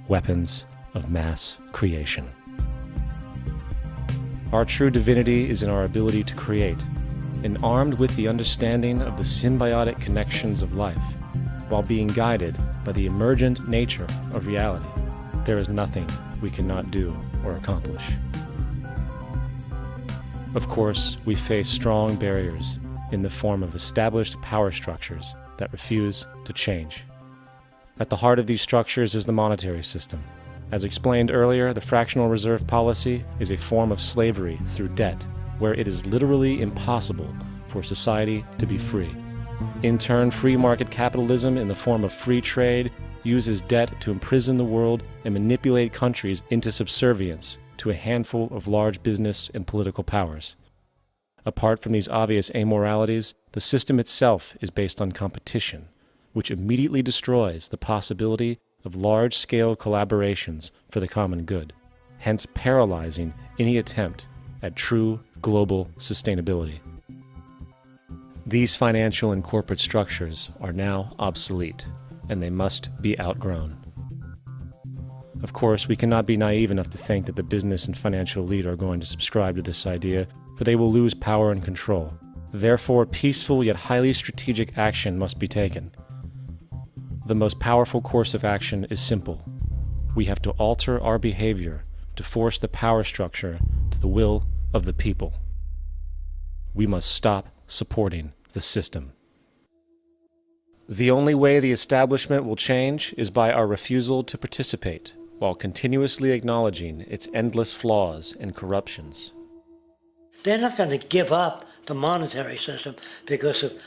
Weapons of mass creation. Our true divinity is in our ability to create, and armed with the understanding of the symbiotic connections of life, while being guided by the emergent nature of reality, there is nothing we cannot do or accomplish. Of course, we face strong barriers in the form of established power structures that refuse to change. At the heart of these structures is the monetary system. As explained earlier, the fractional reserve policy is a form of slavery through debt, where it is literally impossible for society to be free. In turn, free market capitalism in the form of free trade uses debt to imprison the world and manipulate countries into subservience to a handful of large business and political powers. Apart from these obvious amoralities, the system itself is based on competition, which immediately destroys the possibility of large-scale collaborations for the common good, hence paralyzing any attempt at true global sustainability. These financial and corporate structures are now obsolete, and they must be outgrown. Of course, we cannot be naive enough to think that the business and financial elite are going to subscribe to this idea, for they will lose power and control. Therefore, peaceful yet highly strategic action must be taken. The most powerful course of action is simple. We have to alter our behavior to to force the power structure to the will of the people. We must stop supporting the system. The only way the establishment will change is by our refusal to participate, while continuously acknowledging its endless flaws and corruptions. They're not going to give up the monetary system because of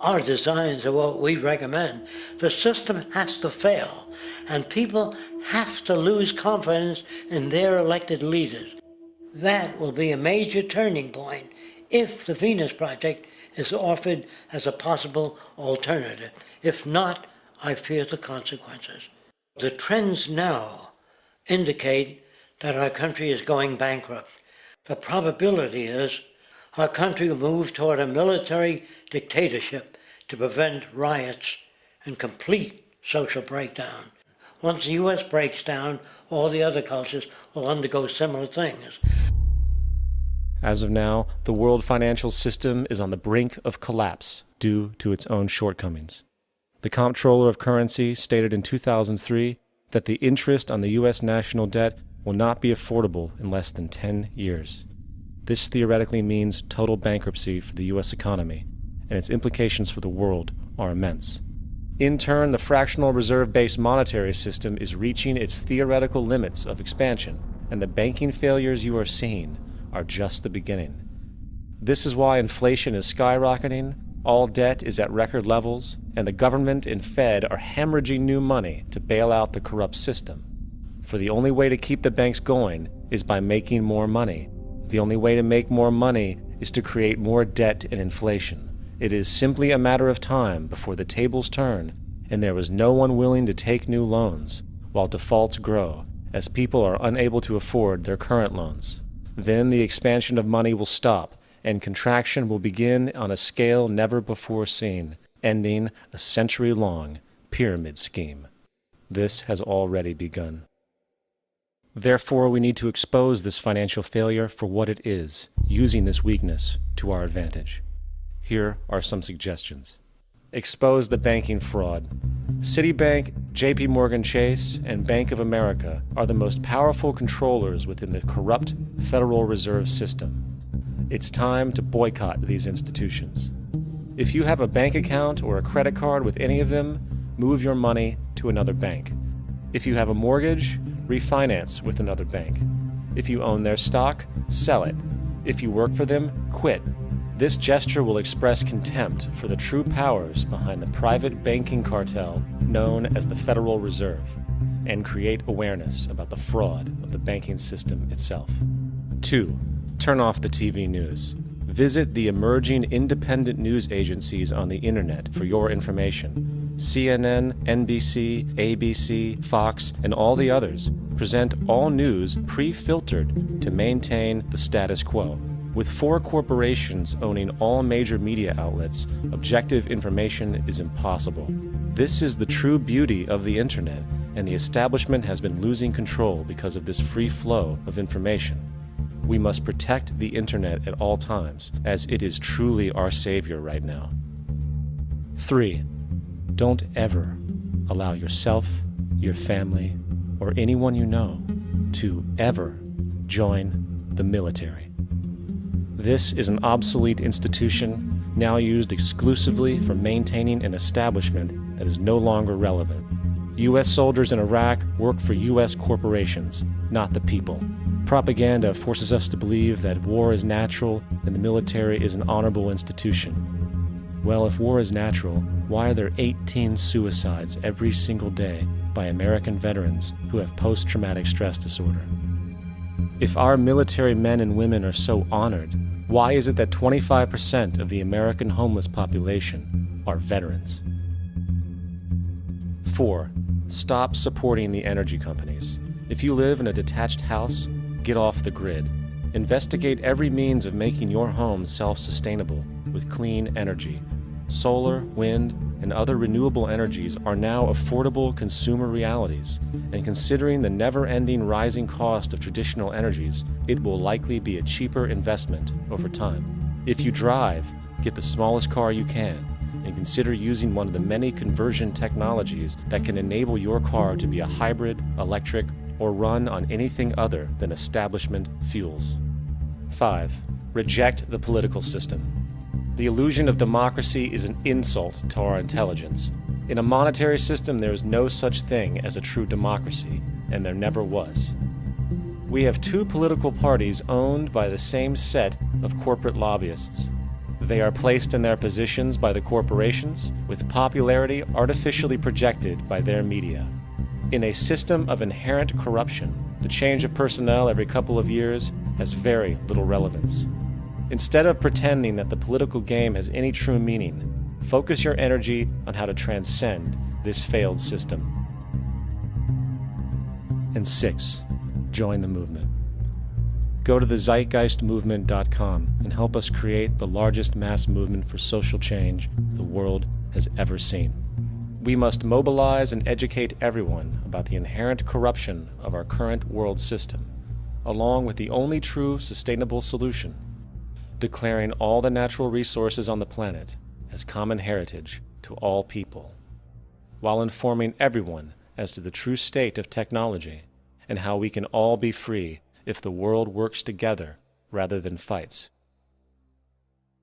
our designs of what we recommend. The system has to fail, and people have to lose confidence in their elected leaders. That will be a major turning point if the Venus Project is offered as a possible alternative. If not, I fear the consequences. The trends now indicate that our country is going bankrupt. The probability is our country will move toward a military dictatorship to prevent riots and complete social breakdown. Once the U.S. breaks down, all the other cultures will undergo similar things. As of now, the world financial system is on the brink of collapse due to its own shortcomings. The Comptroller of Currency stated in 2003 that the interest on the U.S. national debt will not be affordable in less than 10 years. This theoretically means total bankruptcy for the U.S. economy, and its implications for the world are immense. In turn, the fractional reserve-based monetary system is reaching its theoretical limits of expansion, and the banking failures you are seeing are just the beginning. This is why inflation is skyrocketing, all debt is at record levels, and the government and Fed are hemorrhaging new money to bail out the corrupt system. For the only way to keep the banks going is by making more money. The only way to make more money is to create more debt and inflation. It is simply a matter of time before the tables turn and there is no one willing to take new loans, while defaults grow, as people are unable to afford their current loans. Then the expansion of money will stop, and contraction will begin on a scale never before seen, ending a century-long pyramid scheme. This has already begun. Therefore, we need to expose this financial failure for what it is, using this weakness to our advantage. Here are some suggestions. Expose the banking fraud. Citibank, JP Morgan Chase, and Bank of America are the most powerful controllers within the corrupt Federal Reserve System. It's time to boycott these institutions. If you have a bank account or a credit card with any of them, move your money to another bank. If you have a mortgage, refinance with another bank. If you own their stock, sell it. If you work for them, quit. This gesture will express contempt for the true powers behind the private banking cartel known as the Federal Reserve, and create awareness about the fraud of the banking system itself. 2. Turn off the TV news. Visit the emerging independent news agencies on the internet for your information. CNN, NBC, ABC, Fox, and all the others present all news pre-filtered to maintain the status quo. With 4 corporations owning all major media outlets, objective information is impossible. This is the true beauty of the internet, and the establishment has been losing control because of this free flow of information. We must protect the internet at all times, as it is truly our savior right now. 3. Don't ever allow yourself, your family, or anyone you know to ever join the military. This is an obsolete institution now used exclusively for maintaining an establishment that is no longer relevant. U.S. soldiers in Iraq work for U.S. corporations, not the people. Propaganda forces us to believe that war is natural and the military is an honorable institution. Well, if war is natural, why are there 18 suicides every single day by American veterans who have post-traumatic stress disorder? If our military men and women are so honored, why is it that 25% of the American homeless population are veterans? 4. Stop supporting the energy companies. If you live in a detached house, get off the grid. Investigate every means of making your home self-sustainable with clean energy. Solar, wind, and other renewable energies are now affordable consumer realities, and considering the never-ending rising cost of traditional energies, it will likely be a cheaper investment over time. If you drive, get the smallest car you can, and consider using one of the many conversion technologies that can enable your car to be a hybrid, electric, or run on anything other than establishment fuels. 5. Reject the political system. The illusion of democracy is an insult to our intelligence. In a monetary system, there is no such thing as a true democracy, and there never was. We have two political parties owned by the same set of corporate lobbyists. They are placed in their positions by the corporations, with popularity artificially projected by their media. In a system of inherent corruption, the change of personnel every couple of years has very little relevance. Instead of pretending that the political game has any true meaning, focus your energy on how to transcend this failed system. And 6. Join the movement. Go to the Zeitgeist-movement.com and help us create the largest mass movement for social change the world has ever seen. We must mobilize and educate everyone about the inherent corruption of our current world system, along with the only true sustainable solution, declaring all the natural resources on the planet as common heritage to all people, while informing everyone as to the true state of technology and how we can all be free if the world works together rather than fights.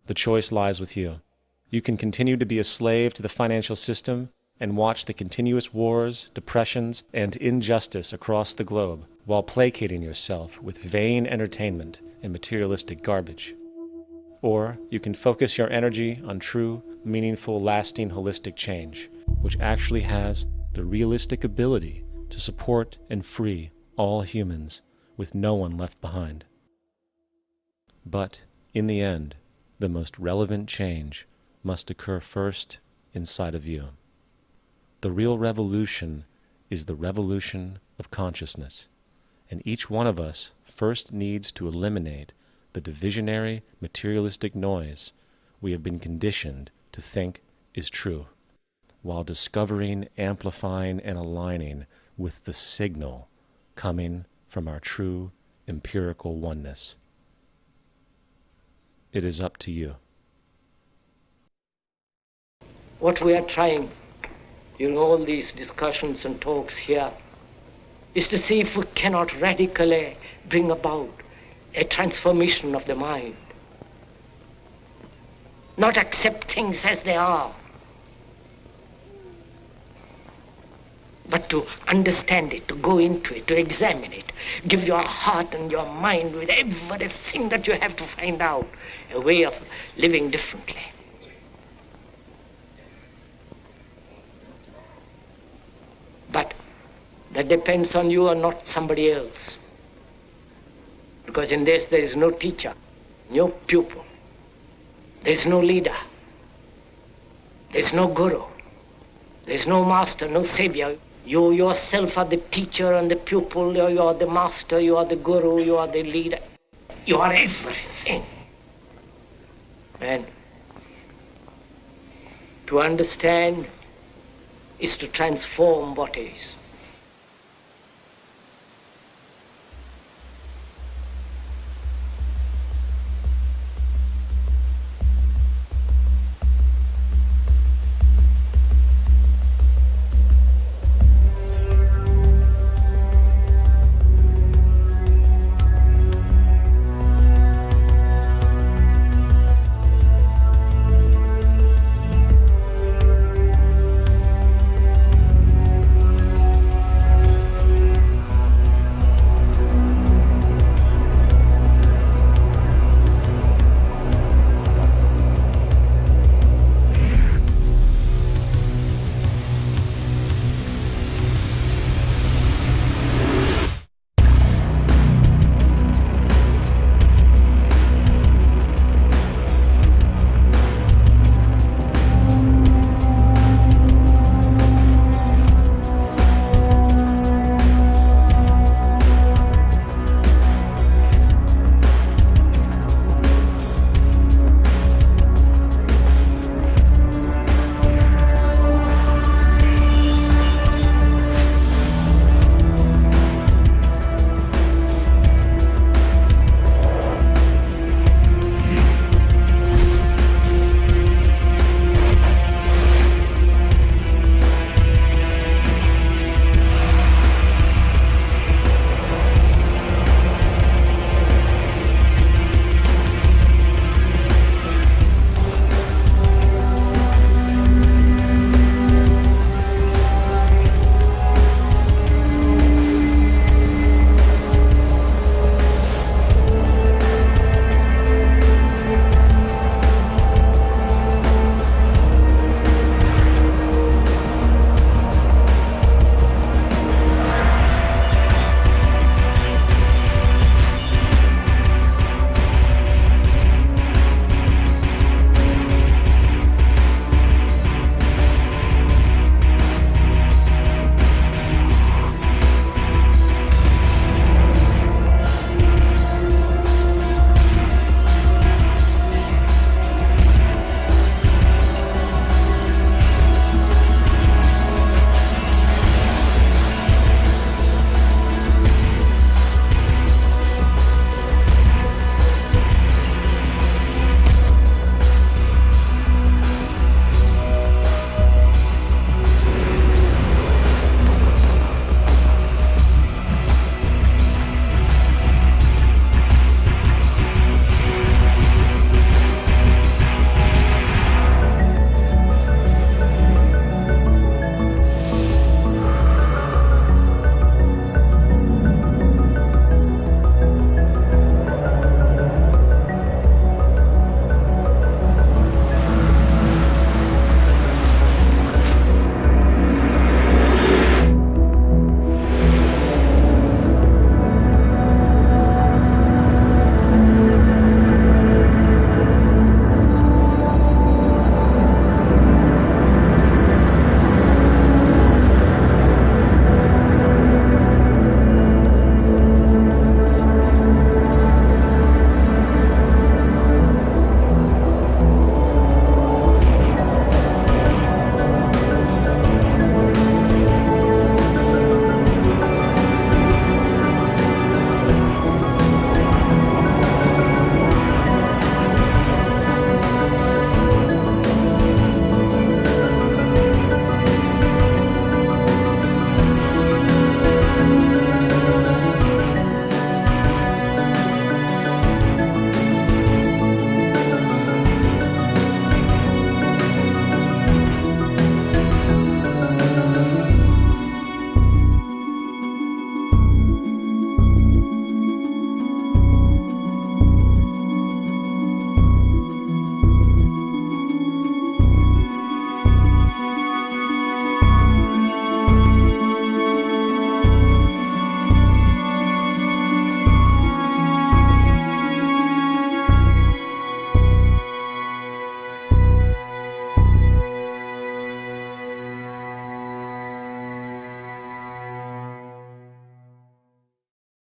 The choice lies with you. You can continue to be a slave to the financial system and watch the continuous wars, depressions, and injustice across the globe while placating yourself with vain entertainment and materialistic garbage. Or you can focus your energy on true, meaningful, lasting, holistic change, which actually has the realistic ability to support and free all humans with no one left behind. But, in the end, the most relevant change must occur first inside of you. The real revolution is the revolution of consciousness, and each one of us first needs to eliminate the divisionary, materialistic noise we have been conditioned to think is true, while discovering, amplifying, and aligning with the signal coming from our true empirical oneness. It is up to you. What we are trying in all these discussions and talks here is to see if we cannot radically bring about a transformation of the mind. Not accept things as they are, but to understand it, to go into it, to examine it, give your heart and your mind with everything that you have to find out a way of living differently. But that depends on you and not somebody else. Because in this there is no teacher, no pupil, there is no leader, there is no guru, there is no master, no savior. You yourself are the teacher and the pupil, you are the master, you are the guru, you are the leader. You are everything. And to understand is to transform what is.